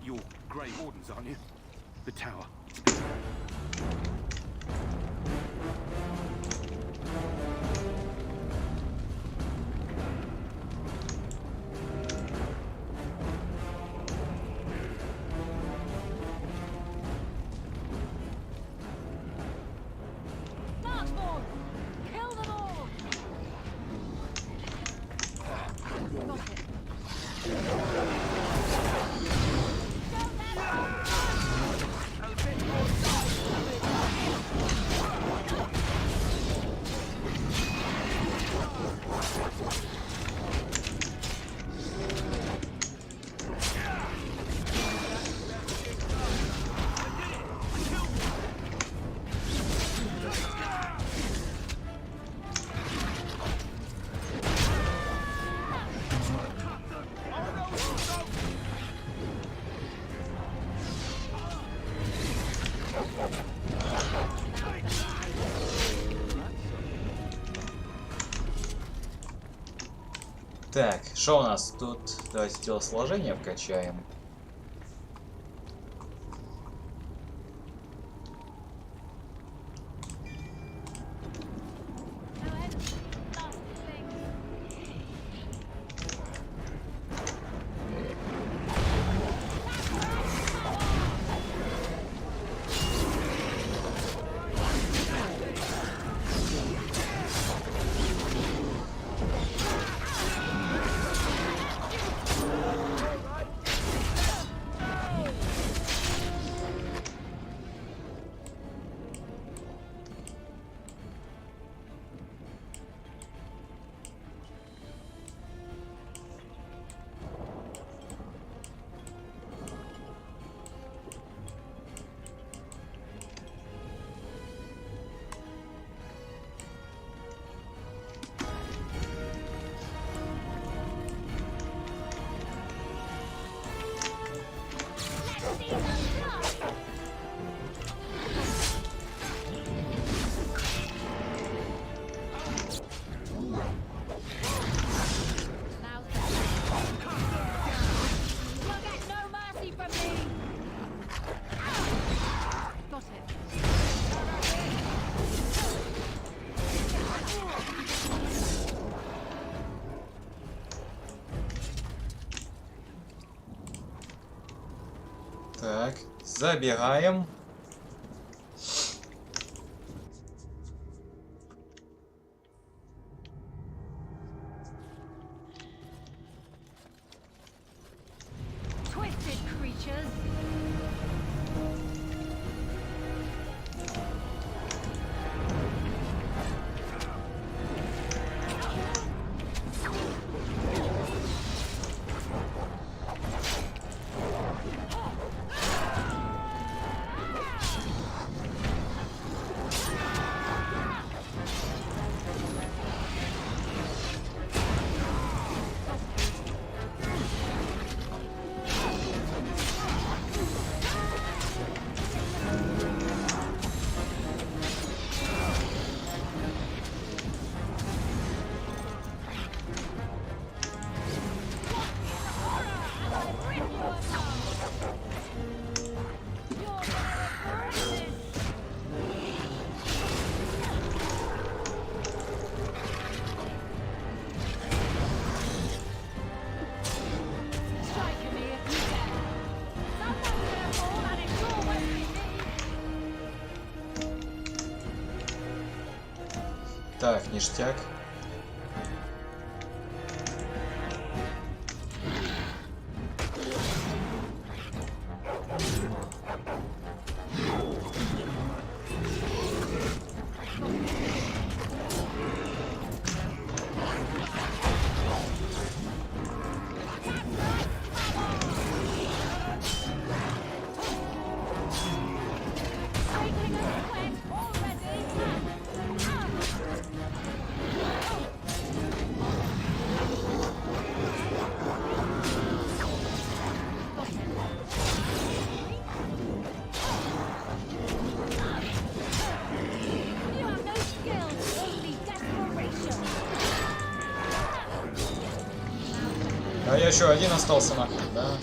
You're Grey Wardens, aren't you? The tower. Darkspawn! Kill them all! Got it. Так, что у нас тут? Давайте телосложение вкачаем. Так, забираем. Twisted creatures. Так, ништяк. А я еще один остался нахуй, да?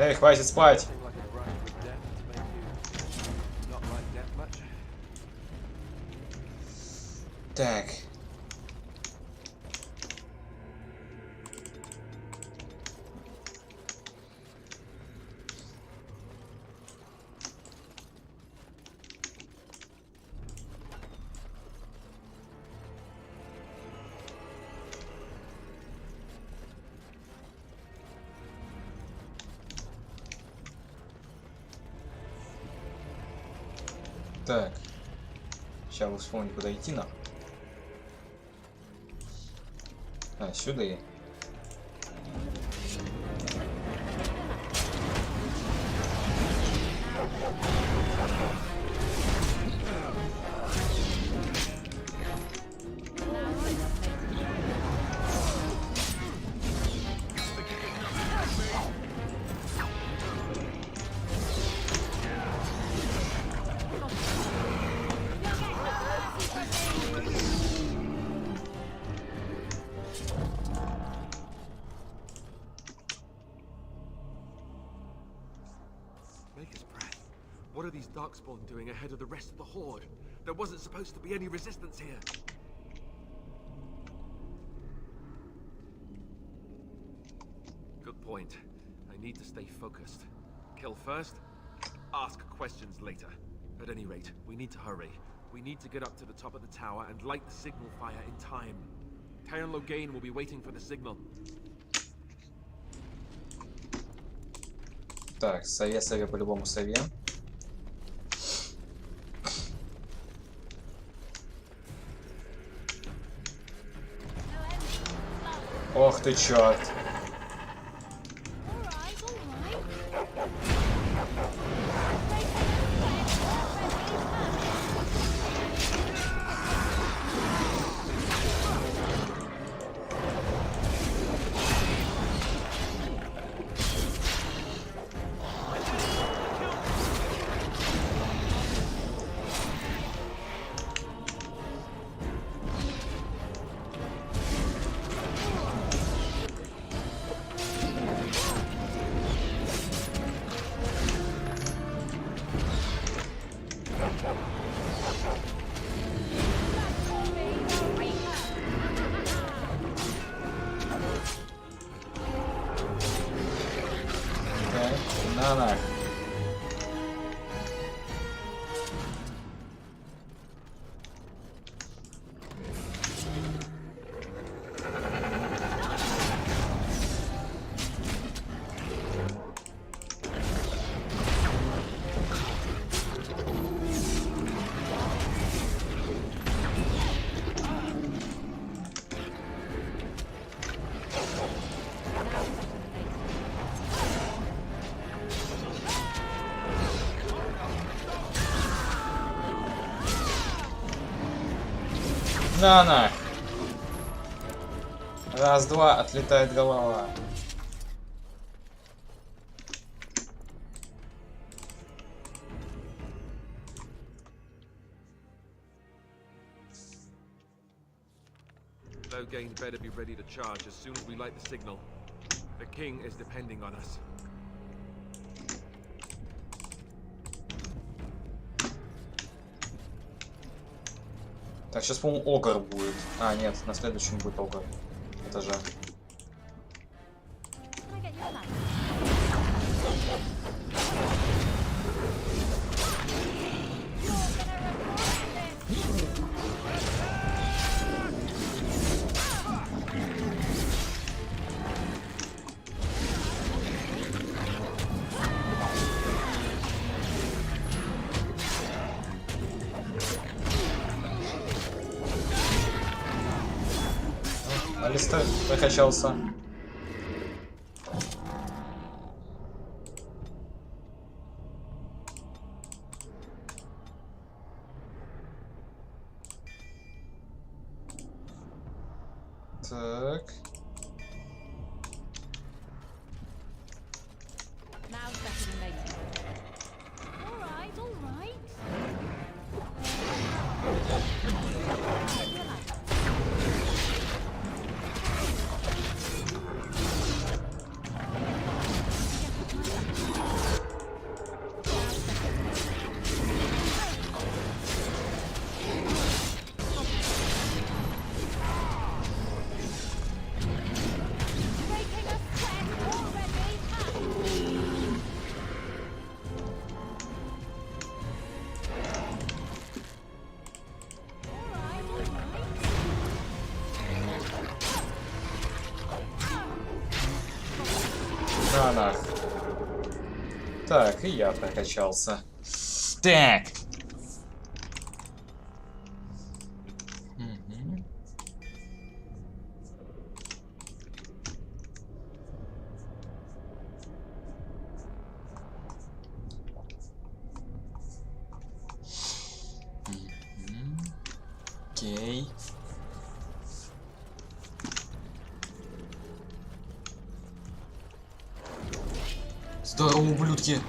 Эй, хватит спать. Так. Так. Сейчас вы вспомните, куда идти нам. А, сюда и. What are these Darkspawn doing ahead of the rest of the Horde? There wasn't supposed to be any resistance here. Good point. I need to stay focused. Kill first, ask questions later. At any rate, we need to hurry. We need to get up to the top of the tower and light the signal fire in time. Tyron Loghain will be waiting for the signal. Так, сове по-любому сове. Ох ты чёрт. На. На. Раз-два, отлетает голова. Loghain better be ready to charge as soon as we light the signal. The king is depending on us. Так, сейчас, по-моему, Огр будет. А, нет, на следующем будет Огр. Этаже. Алистер прокачался. Так. На. Так, и я прокачался. Так. Окей. Здорово, ублюдки.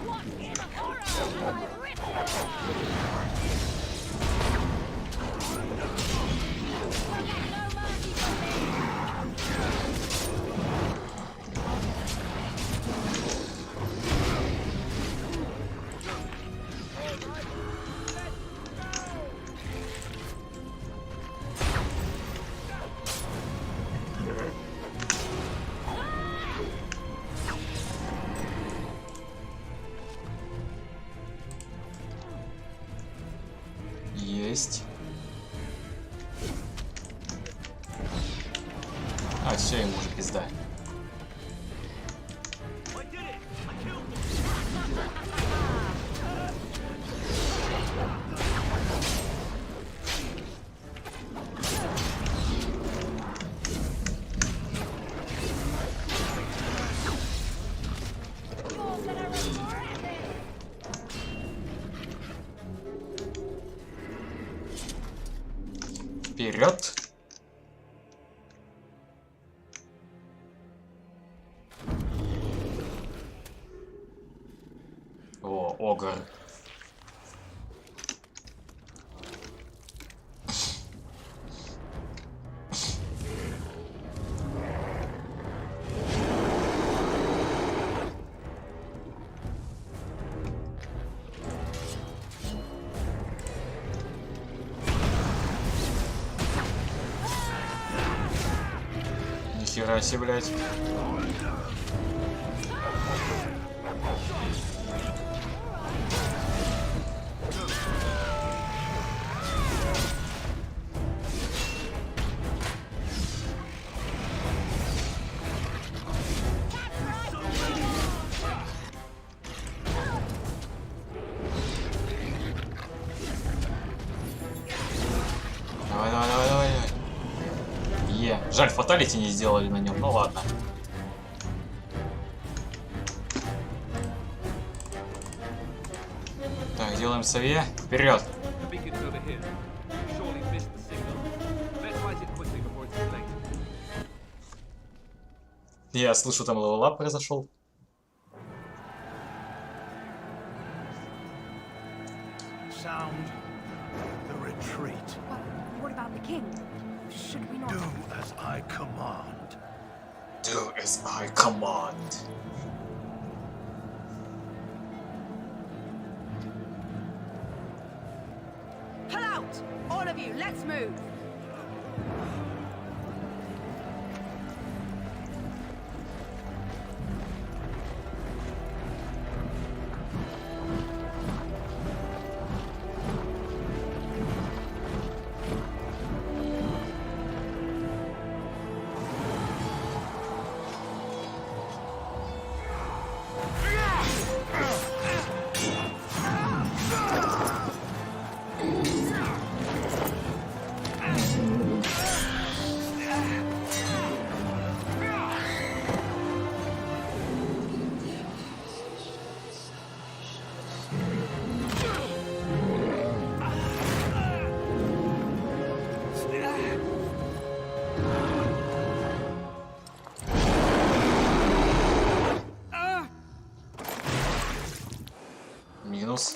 Есть. А, все, ему уже пизда. Вперед! О, огр. Нихера себе, блядь. Давай, давай, давай, давай. Жаль, фаталити не сделали на нем. Ну ладно. Так, делаем сове. Вперед. Я слышу, там левелап произошел. Sound the retreat. What about the king? Should we not? Do as I command. Do as I command. Pull out! All of you, let's move! Минус.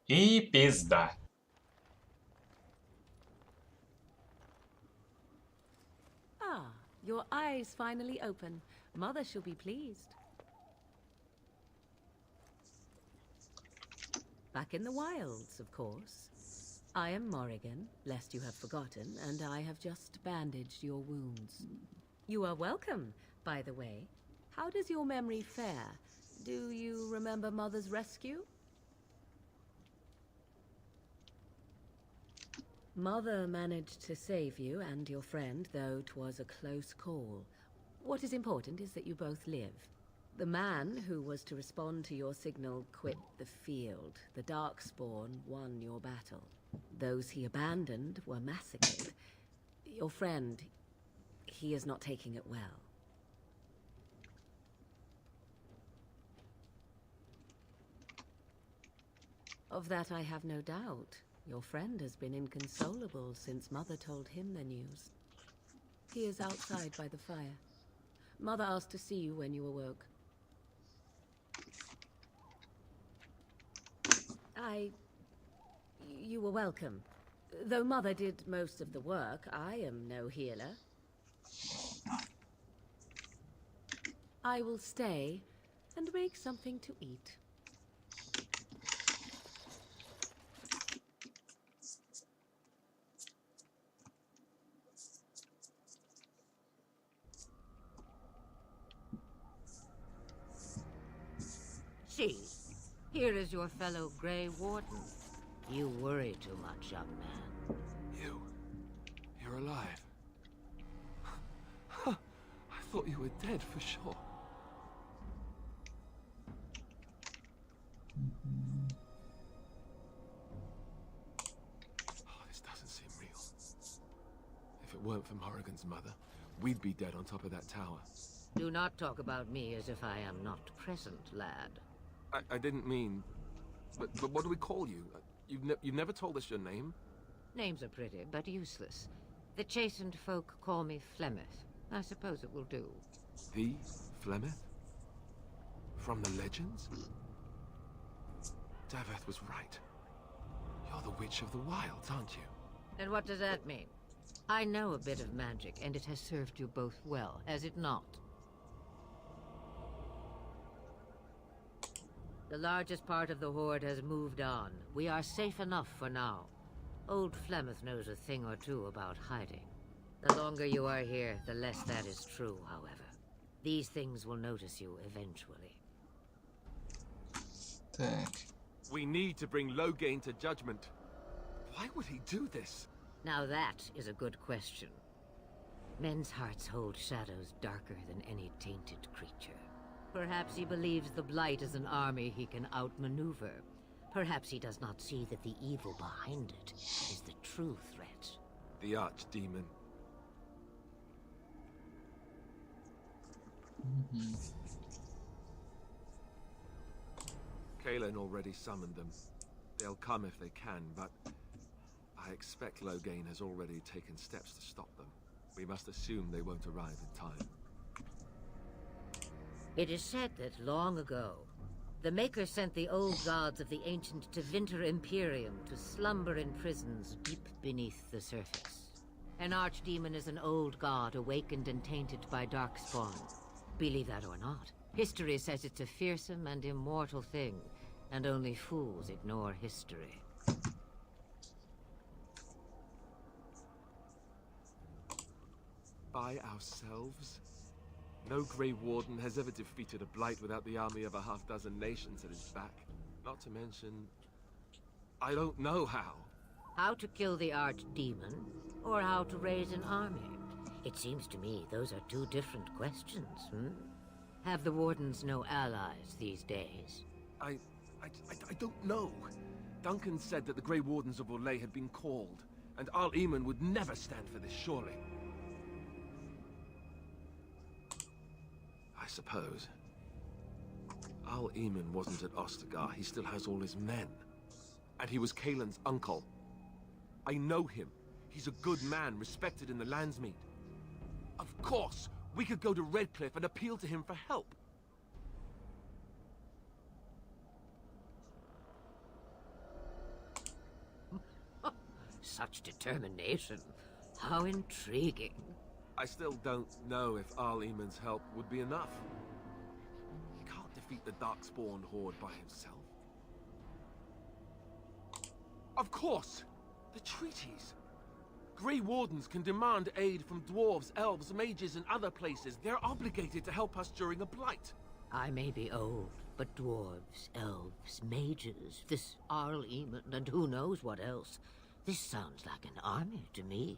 И пизда. Ah, your eyes finally open. Mother shall be pleased. Back in the wilds, of course. I am Morrigan, lest you have forgotten, and I have just bandaged your wounds. You are welcome, by the way. How does your memory fare? Do you remember Mother's rescue? Mother managed to save you and your friend, though 'twas a close call. What is important is that you both live. The man who was to respond to your signal quit the field. The Darkspawn won your battle. Those he abandoned were massacred. Your friend, he is not taking it well. Of that I have no doubt. Your friend has been inconsolable since Mother told him the news. He is outside by the fire. Mother asked to see you when you awoke. You were welcome. Though Mother did most of the work, I am no healer. I will stay and make something to eat. See, here is your fellow Grey Warden. You worry too much, young man. You're alive. I thought you were dead for sure. Oh, this doesn't seem real. If it weren't for Morrigan's mother, we'd be dead on top of that tower. Do not talk about me as if I am not present, lad. I didn't mean... But what do we call you? You've never told us your name? Names are pretty, but useless. The chastened folk call me Flemeth. I suppose it will do. The Flemeth? From the legends? Daveth was right. You're the Witch of the Wilds, aren't you? And what does that mean? I know a bit of magic, and it has served you both well, has it not? The largest part of the Horde has moved on. We are safe enough for now. Old Flemeth knows a thing or two about hiding. The longer you are here, the less that is true, however. These things will notice you eventually. We need to bring Loghain to judgment. Why would he do this? Now that is a good question. Men's hearts hold shadows darker than any tainted creature. Perhaps he believes the Blight is an army he can outmaneuver. Perhaps he does not see that the evil behind it is the true threat. The Archdemon. Kaelin already summoned them. They'll come if they can, but I expect Loghain has already taken steps to stop them. We must assume they won't arrive in time. It is said that long ago, the Maker sent the old gods of the ancient Tevinter Imperium to slumber in prisons deep beneath the surface. An archdemon is an old god awakened and tainted by Darkspawn. Believe that or not, history says it's a fearsome and immortal thing, and only fools ignore history. By ourselves? No Grey Warden has ever defeated a Blight without the army of a half-dozen nations at his back. Not to mention... I don't know how. How to kill the Archdemon, or how to raise an army? It seems to me those are two different questions, Have the Wardens no allies these days? I don't know. Duncan said that the Grey Wardens of Orlais had been called, and Arl Eamon would never stand for this, surely. I suppose. Arl Eamon wasn't at Ostagar. He still has all his men. And he was Kaelin's uncle. I know him. He's a good man, respected in the Landsmeet. Of course, we could go to Redcliffe and appeal to him for help. Such determination. How intriguing. I still don't know if Arl Eamon's help would be enough. He can't defeat the Darkspawn Horde by himself. Of course! The treaties! Grey Wardens can demand aid from dwarves, elves, mages, and other places. They're obligated to help us during a blight. I may be old, but dwarves, elves, mages, this Arl Eamon, and who knows what else. This sounds like an army to me.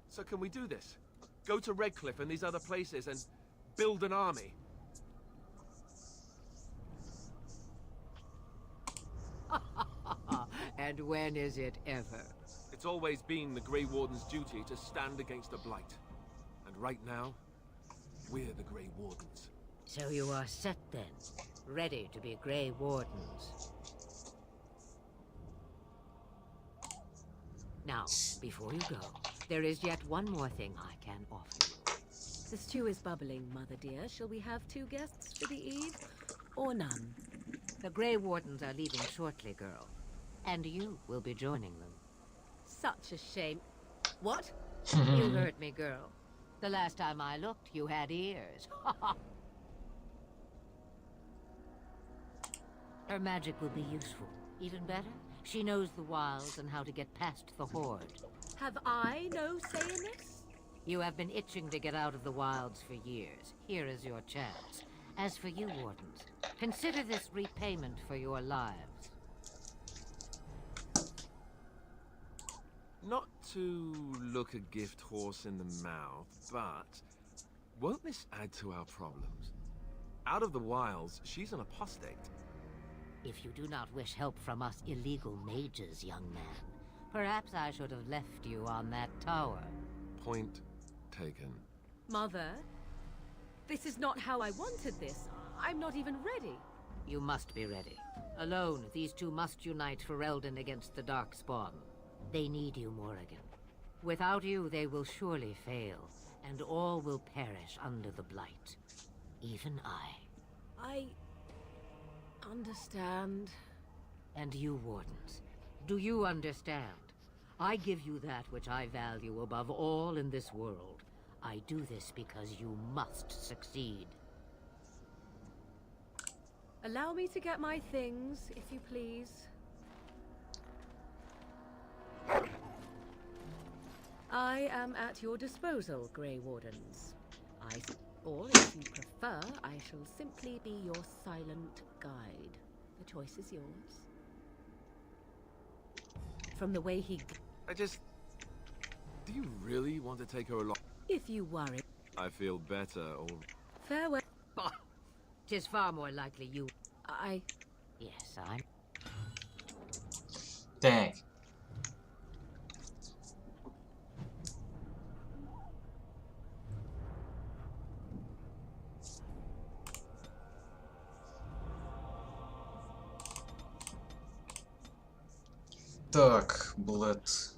So can we do this? Go to Redcliffe and these other places and build an army? And when is it ever? It's always been the Grey Warden's duty to stand against a blight. And right now, we're the Grey Wardens. So you are set then, ready to be Grey Wardens. Now, before you go, there is yet one more thing I can offer you. The stew is bubbling, Mother dear. Shall we have 2 guests for the eve, or none? The Grey Wardens are leaving shortly, girl. And you will be joining them. Such a shame. What? You heard me, girl. The last time I looked, you had ears. Her magic will be useful. Even better, she knows the wilds and how to get past the Horde. Have I no say in this? You have been itching to get out of the wilds for years. Here is your chance. As for you, Wardens, consider this repayment for your lives. Not to look a gift horse in the mouth, but won't this add to our problems? Out of the wilds, she's an apostate. If you do not wish help from us illegal mages, young man, perhaps I should have left you on that tower. Point taken. Mother, this is not how I wanted this. I'm not even ready. You must be ready. Alone, these two must unite Ferelden against the Darkspawn. They need you, Morrigan. Without you, they will surely fail, and all will perish under the Blight. Even I understand. And you, Wardens, do you understand? I give you that which I value above all in this world. I do this because you must succeed. Allow me to get my things, if you please. I am at your disposal, Grey Wardens. Or if you prefer, I shall simply be your silent guide. The choice is yours. From the way he... Do you really want to take her along? If you worry. I feel better, or... Farewell. Bah! 'Tis far more likely you... Yes, I'm... Dang. Так, Блэд.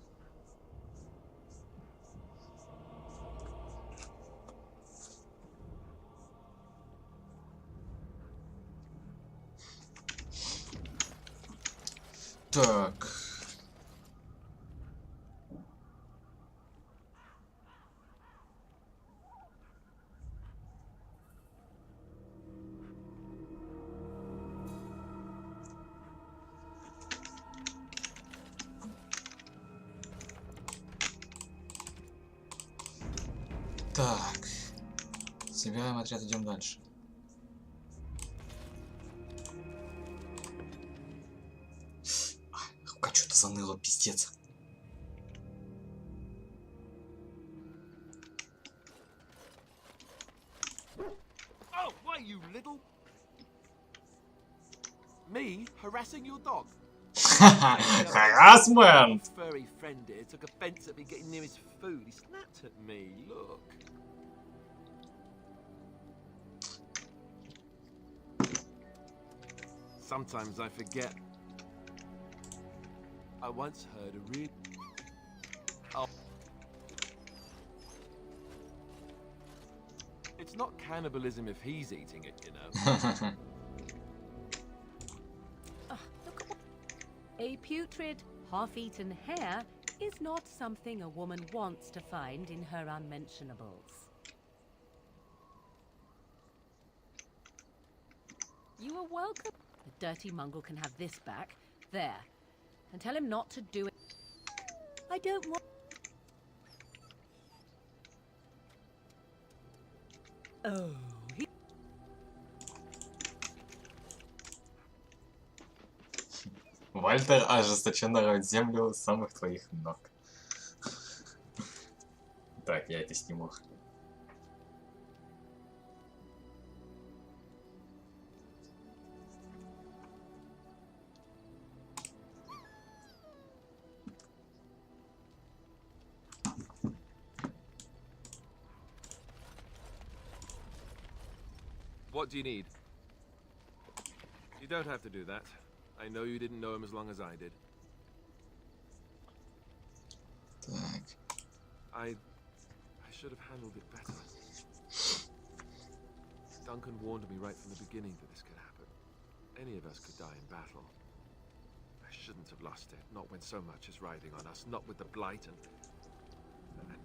Так. Так. Собираем отряд, идем дальше. Рука что-то заныла, пиздец. Oh, why, you little... Me harassing your dog? Harassment! Furry friend here took offense at me getting near his food. He snapped at me. Look. Sometimes I forget. I once heard a real... Oh. It's not cannibalism if he's eating it, you know. A putrid, half-eaten hare is not something a woman wants to find in her unmentionables. You are welcome. The dirty mongrel can have this back. There. And tell him not to do it. I don't want... Oh. Вальтер ожесточенно роет землю у самых твоих ног. Так, я это сниму. What do you need? You don't have to do that. I know you didn't know him as long as I did. Так. I should have handled it better. Duncan warned me right from the beginning that this could happen. Any of us could die in battle. I shouldn't have lost it, not when so much is riding on us, not with the Blight and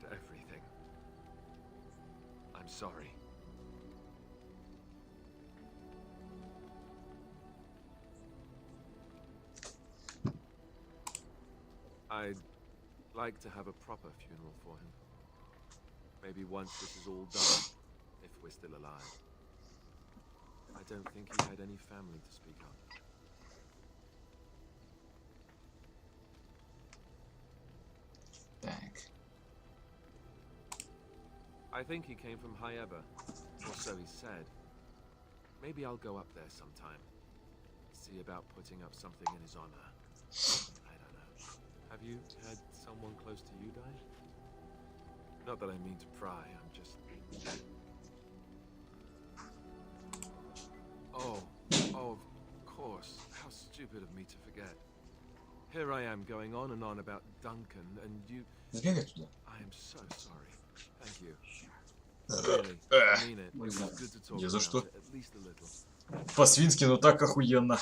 everything. I'm sorry. I'd like to have a proper funeral for him. Maybe once this is all done, if we're still alive. I don't think he had any family to speak of. Так. I think he came from High Ever, or so he said. Maybe I'll go up there sometime. See about putting up something in his honor. I don't know. Have you had someone close to you die? Not that I mean to pry, I'm just... Oh, of course. How stupid of me to forget. Here I am going on and on about Duncan, and you... I am so sorry. Thank you. Really, I mean it. It was good to talk Не за что. about it, at least a little. По-свински, но так охуенно.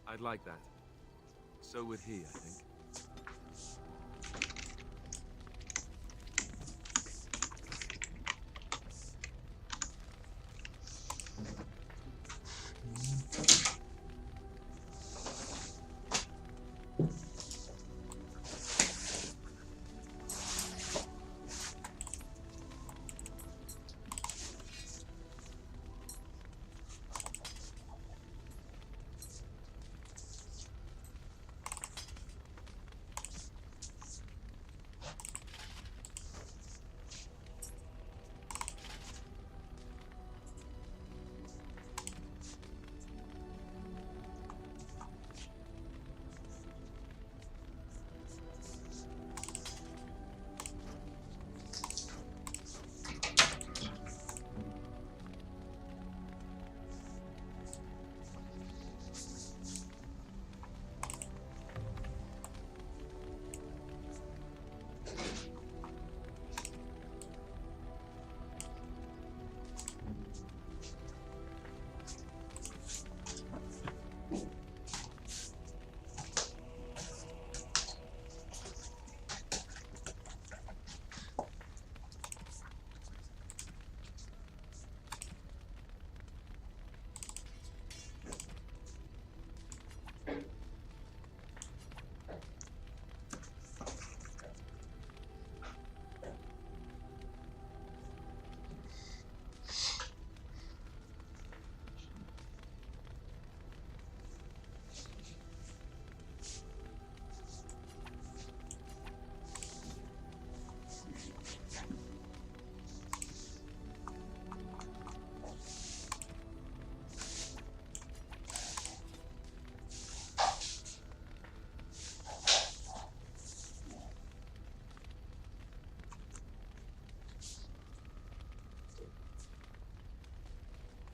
I'd like that. So would he, I think.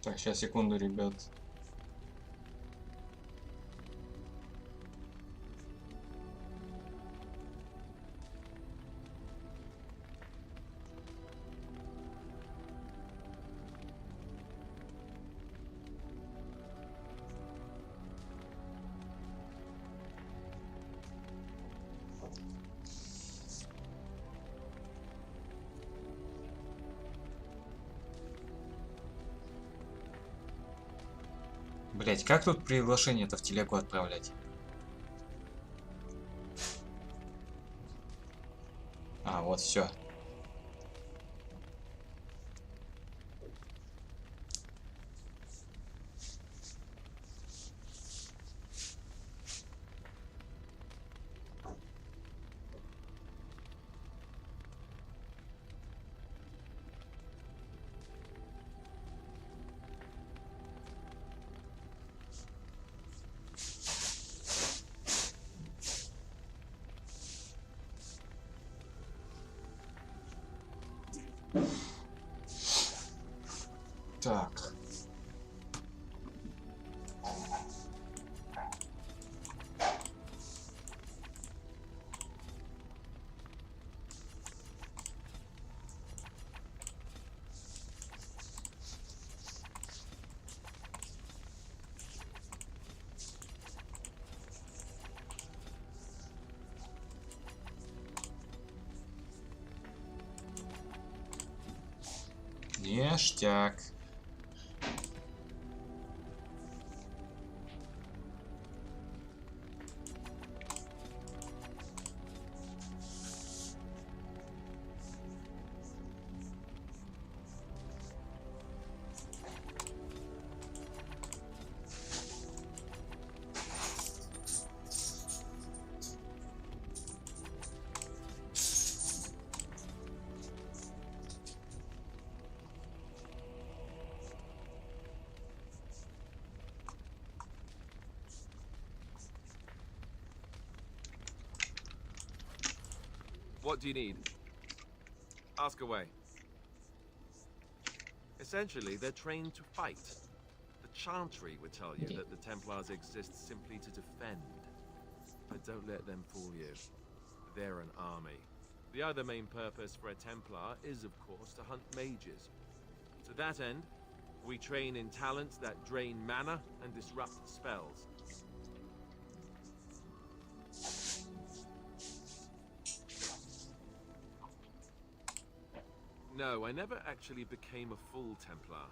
Так, сейчас, секунду, ребят. Блять, как тут приглашение-то в телегу отправлять? А, вот все. Так. Ништяк. What do you need? Ask away. Essentially, they're trained to fight. The Chantry would tell you that the Templars exist simply to defend. But don't let them fool you. They're an army. The other main purpose for a Templar is, of course, to hunt mages. To that end, we train in talents that drain mana and disrupt spells. No, I never actually became a full Templar.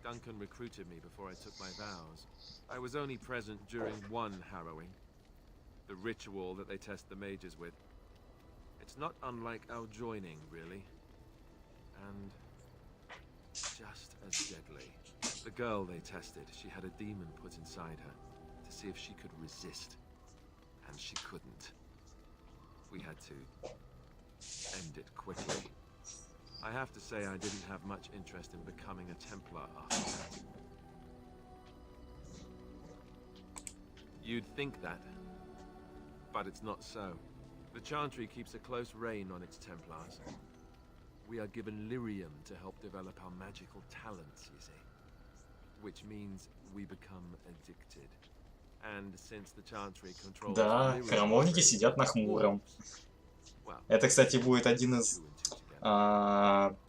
Duncan recruited me before I took my vows. I was only present during one harrowing. The ritual that they test the mages with. It's not unlike our joining, really. And just as deadly. The girl they tested, she had a demon put inside her to see if she could resist. And she couldn't. We had to end it quickly. I have to say I didn't have much interest in becoming a Templar after that. You'd think that, but it's not so. The Chantry keeps a close rein on its Templars. We are given lyrium to help develop our magical talents, you see. Which means we become addicted. And since the Chantry controls... Да, храмовники сидят на хмуром. Это, кстати, будет один из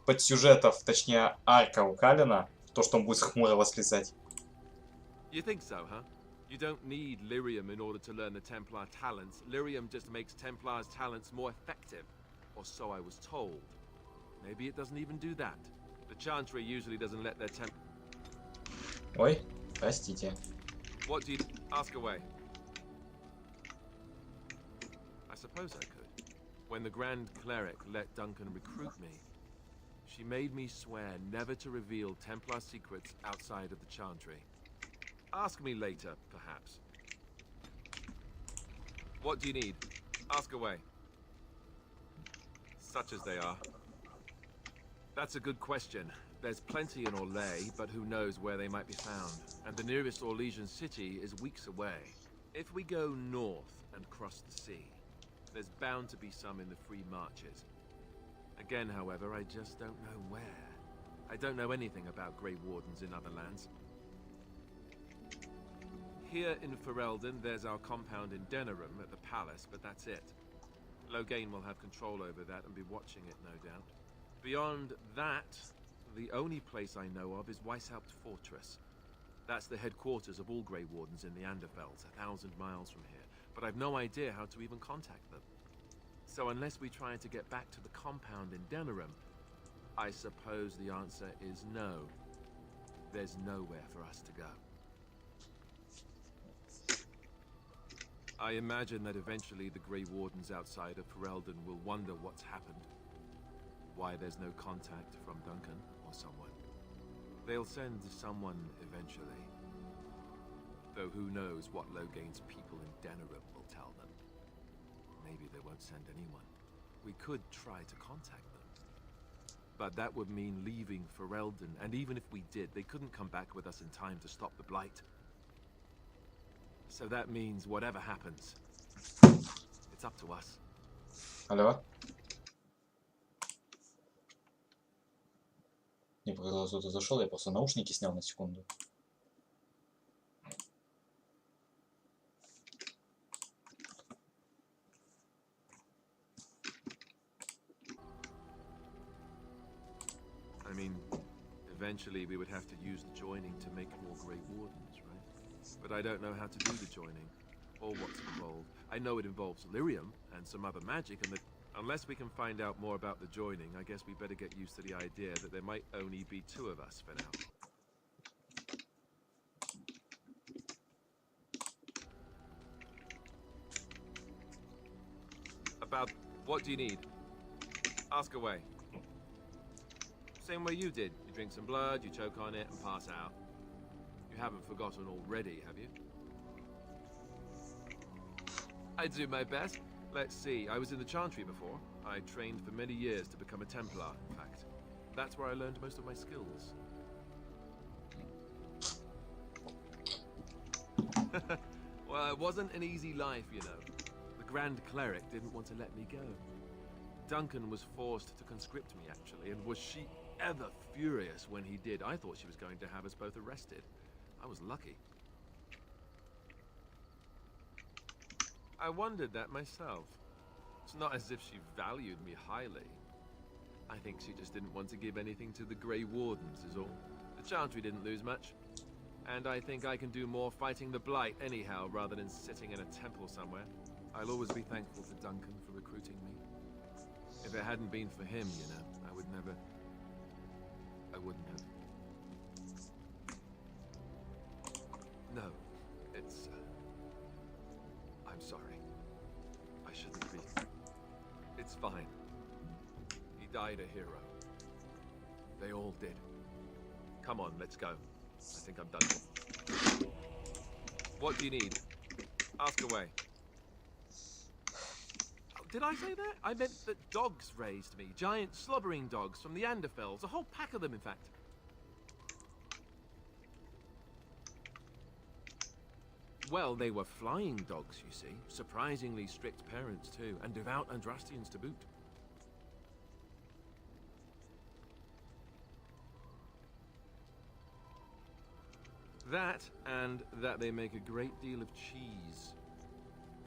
подсюжетов, точнее, арка у Калина. То, что он будет с хмурого слезать. You think so, huh? You don't need lyrium in order to learn the Templar talents. Lyrium just makes Templars' talents more effective. Or so I was told. Maybe it doesn't even do that. The Chantry usually doesn't let their temp... Ой, простите. What do you... Ask away. I suppose I could. When the Grand Cleric let Duncan recruit me, she made me swear never to reveal Templar secrets outside of the Chantry. Ask me later, perhaps. What do you need? Ask away. Such as they are. That's a good question. There's plenty in Orlais, but who knows where they might be found. And the nearest Orlesian city is weeks away. If we go north and cross the sea, there's bound to be some in the Free Marches. Again, however, I just don't know where. I don't know anything about Grey Wardens in other lands. Here in Ferelden, there's our compound in Denerim at the palace, but that's it. Loghain will have control over that and be watching it, no doubt. Beyond that, the only place I know of is Weishaupt Fortress. That's the headquarters of all Grey Wardens in the Anderfelds, 1,000 miles from here. But I've no idea how to even contact them. So unless we try to get back to the compound in Denerim, I suppose the answer is no. There's nowhere for us to go. I imagine that eventually the Grey Wardens outside of Ferelden will wonder what's happened. Why there's no contact from Duncan or someone. They'll send someone eventually. Though who knows what Logain's people in Denerim will tell them. Maybe they won't send anyone. We could try to contact them. But that would mean leaving Ferelden, and even if we did, they couldn't come back with us in time to stop the Blight. So that means whatever happens, it's up to us. Алло? Мне показалось, кто-то зашел, я просто наушники снял на секунду. I mean, eventually we would have to use the joining to make more Grey Wardens, right? But I don't know how to do the joining, or what's involved. I know it involves lyrium and some other magic, and that unless we can find out more about the joining, I guess we better get used to the idea that there might only be 2 of us for now. About what do you need? Ask away. Same way you did. You drink some blood, you choke on it, and pass out. You haven't forgotten already, have you? I do my best. Let's see, I was in the Chantry before. I trained for many years to become a Templar, in fact. That's where I learned most of my skills. Well, it wasn't an easy life, you know. The Grand Cleric didn't want to let me go. Duncan was forced to conscript me, actually, and was she ever furious when he did. I thought she was going to have us both arrested. I was lucky. I wondered that myself. It's not as if she valued me highly. I think she just didn't want to give anything to the Grey Wardens is all. The Chantry didn't lose much. And I think I can do more fighting the Blight anyhow, rather than sitting in a temple somewhere. I'll always be thankful to Duncan for recruiting me. If it hadn't been for him, you know, I wouldn't have. No, it's... I'm sorry. I shouldn't be. It's fine. He died a hero. They all did. Come on, let's go. I think I'm done. What do you need? Ask away. Did I say that? I meant that dogs raised me. Giant slobbering dogs from the Anderfells. A whole pack of them, in fact. Well, they were flying dogs, you see. Surprisingly strict parents, too. And devout Andrastians to boot. That, and that they make a great deal of cheese.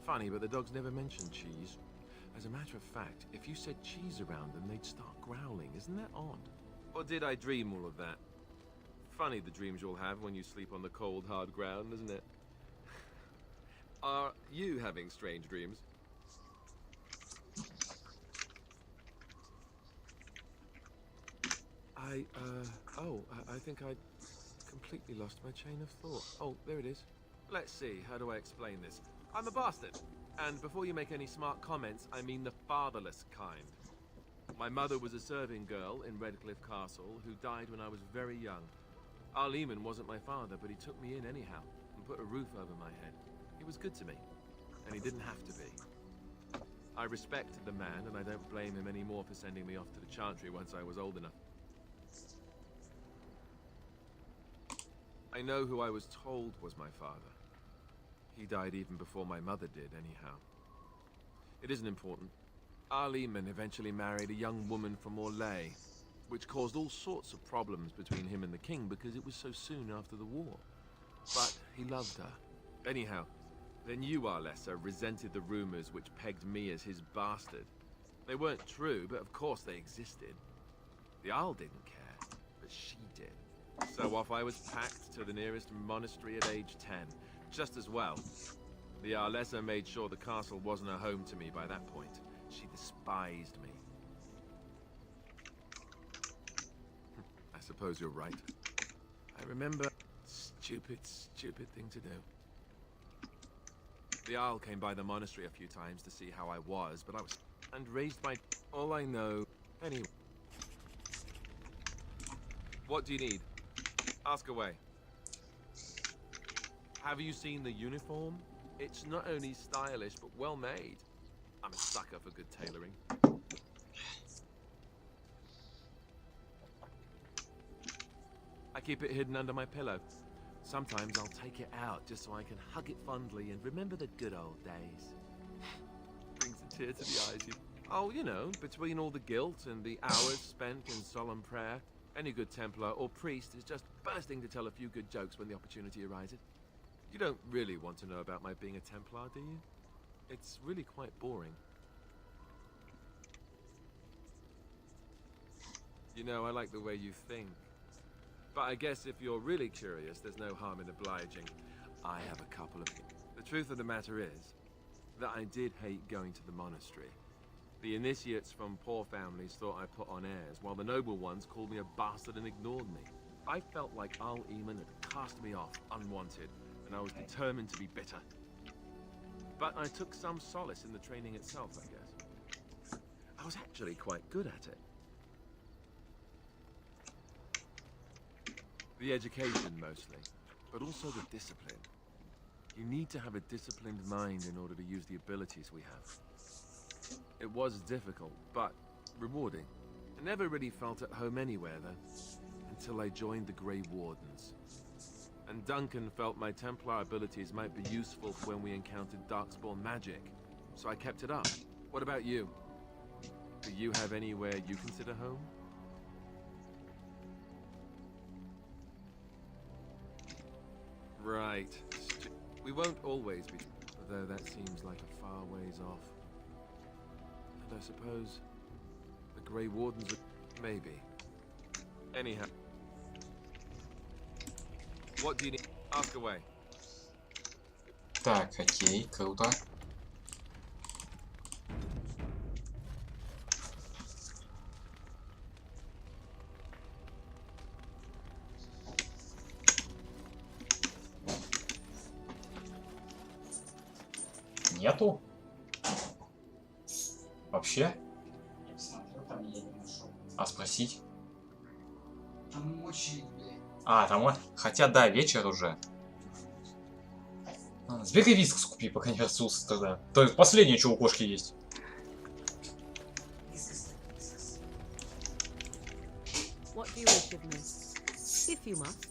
Funny, but the dogs never mentioned cheese. As a matter of fact, if you said cheese around them, they'd start growling. Isn't that odd? Or did I dream all of that? Funny the dreams you'll have when you sleep on the cold, hard ground, isn't it? Are you having strange dreams? I think I completely lost my chain of thought. Oh, there it is. Let's see, how do I explain this? I'm a bastard. And before you make any smart comments, I mean the fatherless kind. My mother was a serving girl in Redcliffe Castle who died when I was very young. Arleman wasn't my father, but he took me in anyhow and put a roof over my head. He was good to me, and he didn't have to be. I respect the man, and I don't blame him anymore for sending me off to the Chantry once I was old enough. I know who I was told was my father. He died even before my mother did, anyhow. It isn't important. Arleman eventually married a young woman from Orlais, which caused all sorts of problems between him and the king because it was so soon after the war. But he loved her. Anyhow, then you, Arlessa, resented the rumors which pegged me as his bastard. They weren't true, but of course they existed. The Arl didn't care, but she did. So off I was packed to the nearest monastery at age 10. Just as well. The Arlessa made sure the castle wasn't a home to me by that point. She despised me. I suppose you're right. I remember... Stupid thing to do. The Isle came by the monastery a few times to see how I was, but I was... and raised by... all I know... Anyway... What do you need? Ask away. Have you seen the uniform? It's not only stylish, but well made. I'm a sucker for good tailoring. I keep it hidden under my pillow. Sometimes I'll take it out just so I can hug it fondly and remember the good old days. Brings a tear to the eyes. Oh, you know, between all the guilt and the hours spent in solemn prayer, any good Templar or priest is just bursting to tell a few good jokes when the opportunity arises. You don't really want to know about my being a Templar, do you? It's really quite boring. You know, I like the way you think. But I guess if you're really curious, there's no harm in obliging. I have a couple of... The truth of the matter is that I did hate going to the monastery. The initiates from poor families thought I put on airs, while the noble ones called me a bastard and ignored me. I felt like Al-Eamon had cast me off, unwanted, and I was determined to be bitter. But I took some solace in the training itself, I guess. I was actually quite good at it. The education, mostly, but also the discipline. You need to have a disciplined mind in order to use the abilities we have. It was difficult, but rewarding. I never really felt at home anywhere, though, until I joined the Grey Wardens. And Duncan felt my Templar abilities might be useful for when we encountered Darkspawn magic, so I kept it up. What about you? Do you have anywhere you consider home? Right. We won't always be, though that seems like a far ways off. And I suppose the Grey Wardens would... maybe. Anyhow. What do you need? Ask away. Так, окей, круто. Нету? Вообще? Я посмотрел, там я не нашел. А спросить? Там очередь, блядь. А, там вот. Хотя да, вечер уже. Сбегай вискс купи, пока не вернулся тогда. То есть последнее, что у кошки есть. What do you wish of me? If you must.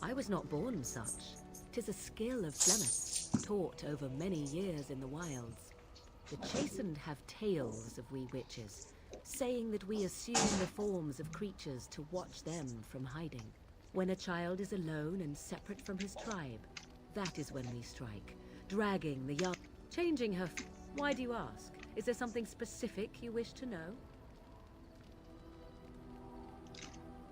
I was not born such. 'Tis a skill of Flemeth, taught over many years in the wilds. The chastened have tales of we witches, saying that we assume the forms of creatures to watch them from hiding. When a child is alone and separate from his tribe, that is when we strike, dragging the young, changing her. Why do you ask? Is there something specific you wish to know?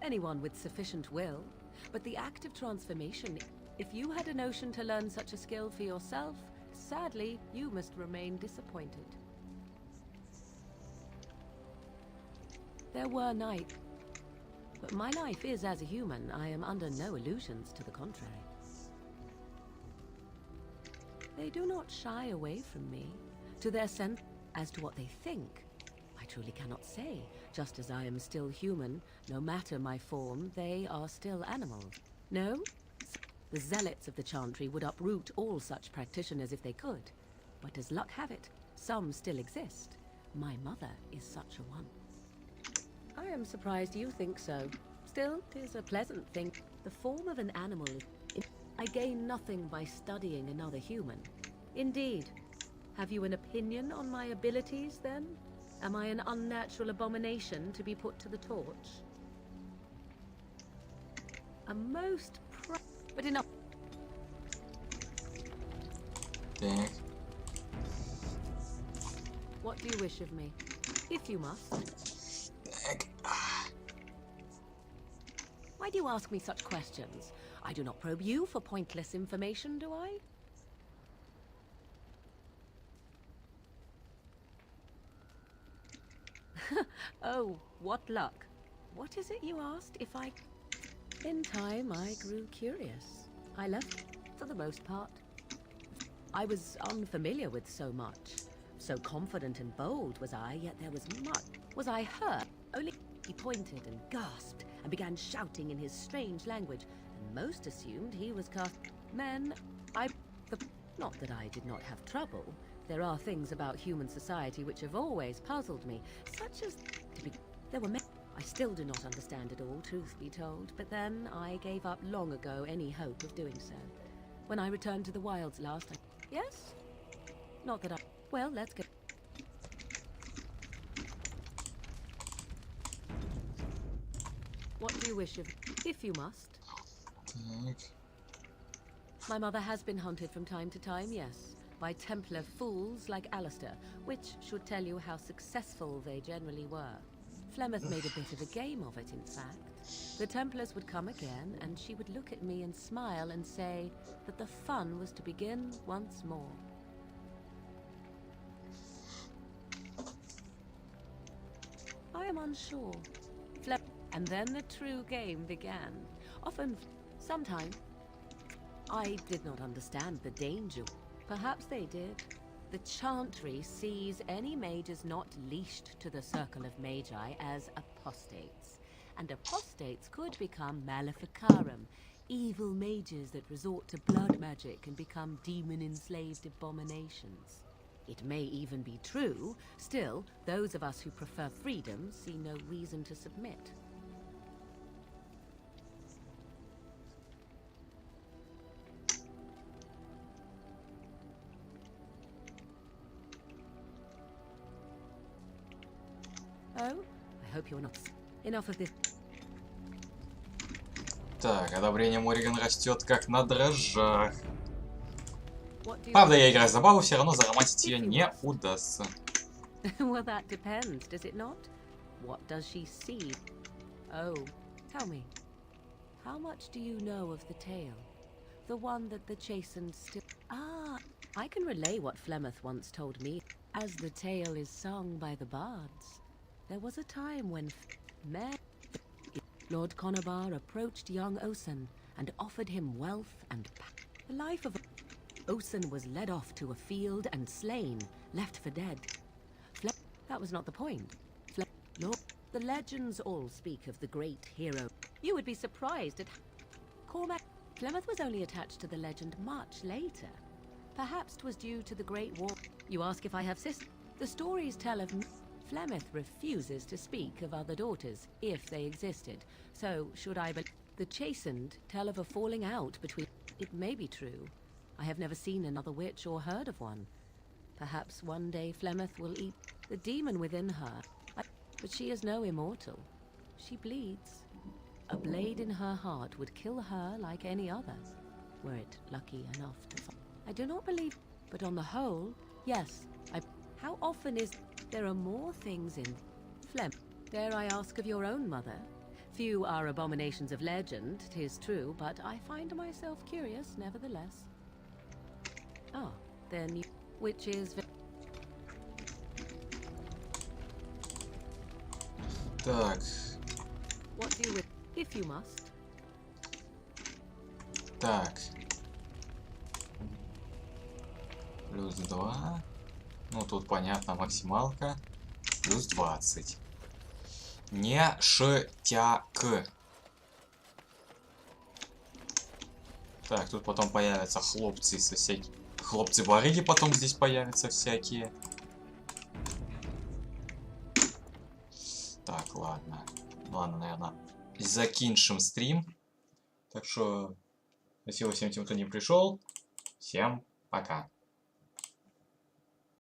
Anyone with sufficient will, but the act of transformation. If you had a notion to learn such a skill for yourself, sadly, you must remain disappointed. There were nights, but my life is as a human. I am under no illusions to the contrary. They do not shy away from me, to their sense as to what they think. I truly cannot say. Just as I am still human, no matter my form, they are still animals. No? The zealots of the Chantry would uproot all such practitioners if they could. But as luck have it, some still exist. My mother is such a one. I am surprised you think so. Still, 'tis a pleasant thing. The form of an animal. I gain nothing by studying another human. Indeed. Have you an opinion on my abilities, then? Am I an unnatural abomination to be put to the torch? A most but enough. Так. What do you wish of me? If you must. Так. Why do you ask me such questions? I do not probe you for pointless information, do I? Oh, what luck. What is it you asked? If I... In time, I grew curious. I left for the most part. I was unfamiliar with so much. So confident and bold was I, yet there was much. Was I hurt? Only he pointed and gasped and began shouting in his strange language, and most assumed he was cast. Men, not that I did not have trouble. There are things about human society which have always puzzled me, such as there were men. I still do not understand it all, truth be told, but then I gave up long ago any hope of doing so. When I returned to the wilds last, yes? Not that I... Well, let's go. What do you wish of... If you must. My mother has been hunted from time to time, yes, by Templar fools like Alistair, which should tell you how successful they generally were. Flemeth made a bit of a game of it, in fact. The Templars would come again, and she would look at me and smile and say that the fun was to begin once more. I am unsure. And then the true game began. Often, sometimes, I did not understand the danger. Perhaps they did. The Chantry sees any mages not leashed to the Circle of Magi as apostates. And apostates could become maleficarum, evil mages that resort to blood magic and become demon-enslaved abominations. It may even be true. Still, those of us who prefer freedom see no reason to submit. Oh, I hope you're not. Enough of this. Так, одобрение Морриган растет как на дрожжах. Правда, я играю за забаву, все равно заромантить ее не удастся. Well, that depends, does it not? What does she see? Oh, tell me. How much do you know of the tale? The one that the chastened still... Ah, I can relay what Flemeth once told me. As the tale is sung by the bards, there was a time when Lord Conobar approached young Osen and offered him wealth and the life of... Osen was led off to a field and slain, left for dead. That was not the point. Lord, the legends all speak of the great hero. You would be surprised at... Cormac... Flemeth was only attached to the legend much later. Perhaps 'twas due to the Great War. You ask if I have sisters. The stories tell of... Flemeth refuses to speak of other daughters, if they existed. So, should I believe... The chastened tell of a falling out between... It may be true. I have never seen another witch or heard of one. Perhaps one day Flemeth will eat the demon within her. But she is no immortal. She bleeds. A blade in her heart would kill her like any other, were it lucky enough to find. I do not believe, but on the whole, yes. How often is... There are more things in... Dare I ask of your own mother? Few are abominations of legend, 'tis true, but I find myself curious, nevertheless. Ah, then you... Which is... Так. What do you... If you must. Так. Плюс 2. Ну, тут понятно, максималка. Плюс 20. Ништяк. Так, тут потом появятся хлопцы со всякими... Хлопцы-барыги потом здесь появятся всякие. Так, ладно. Ладно, наверное, закиншим стрим. Так что, спасибо всем тем, кто не пришел. Всем пока.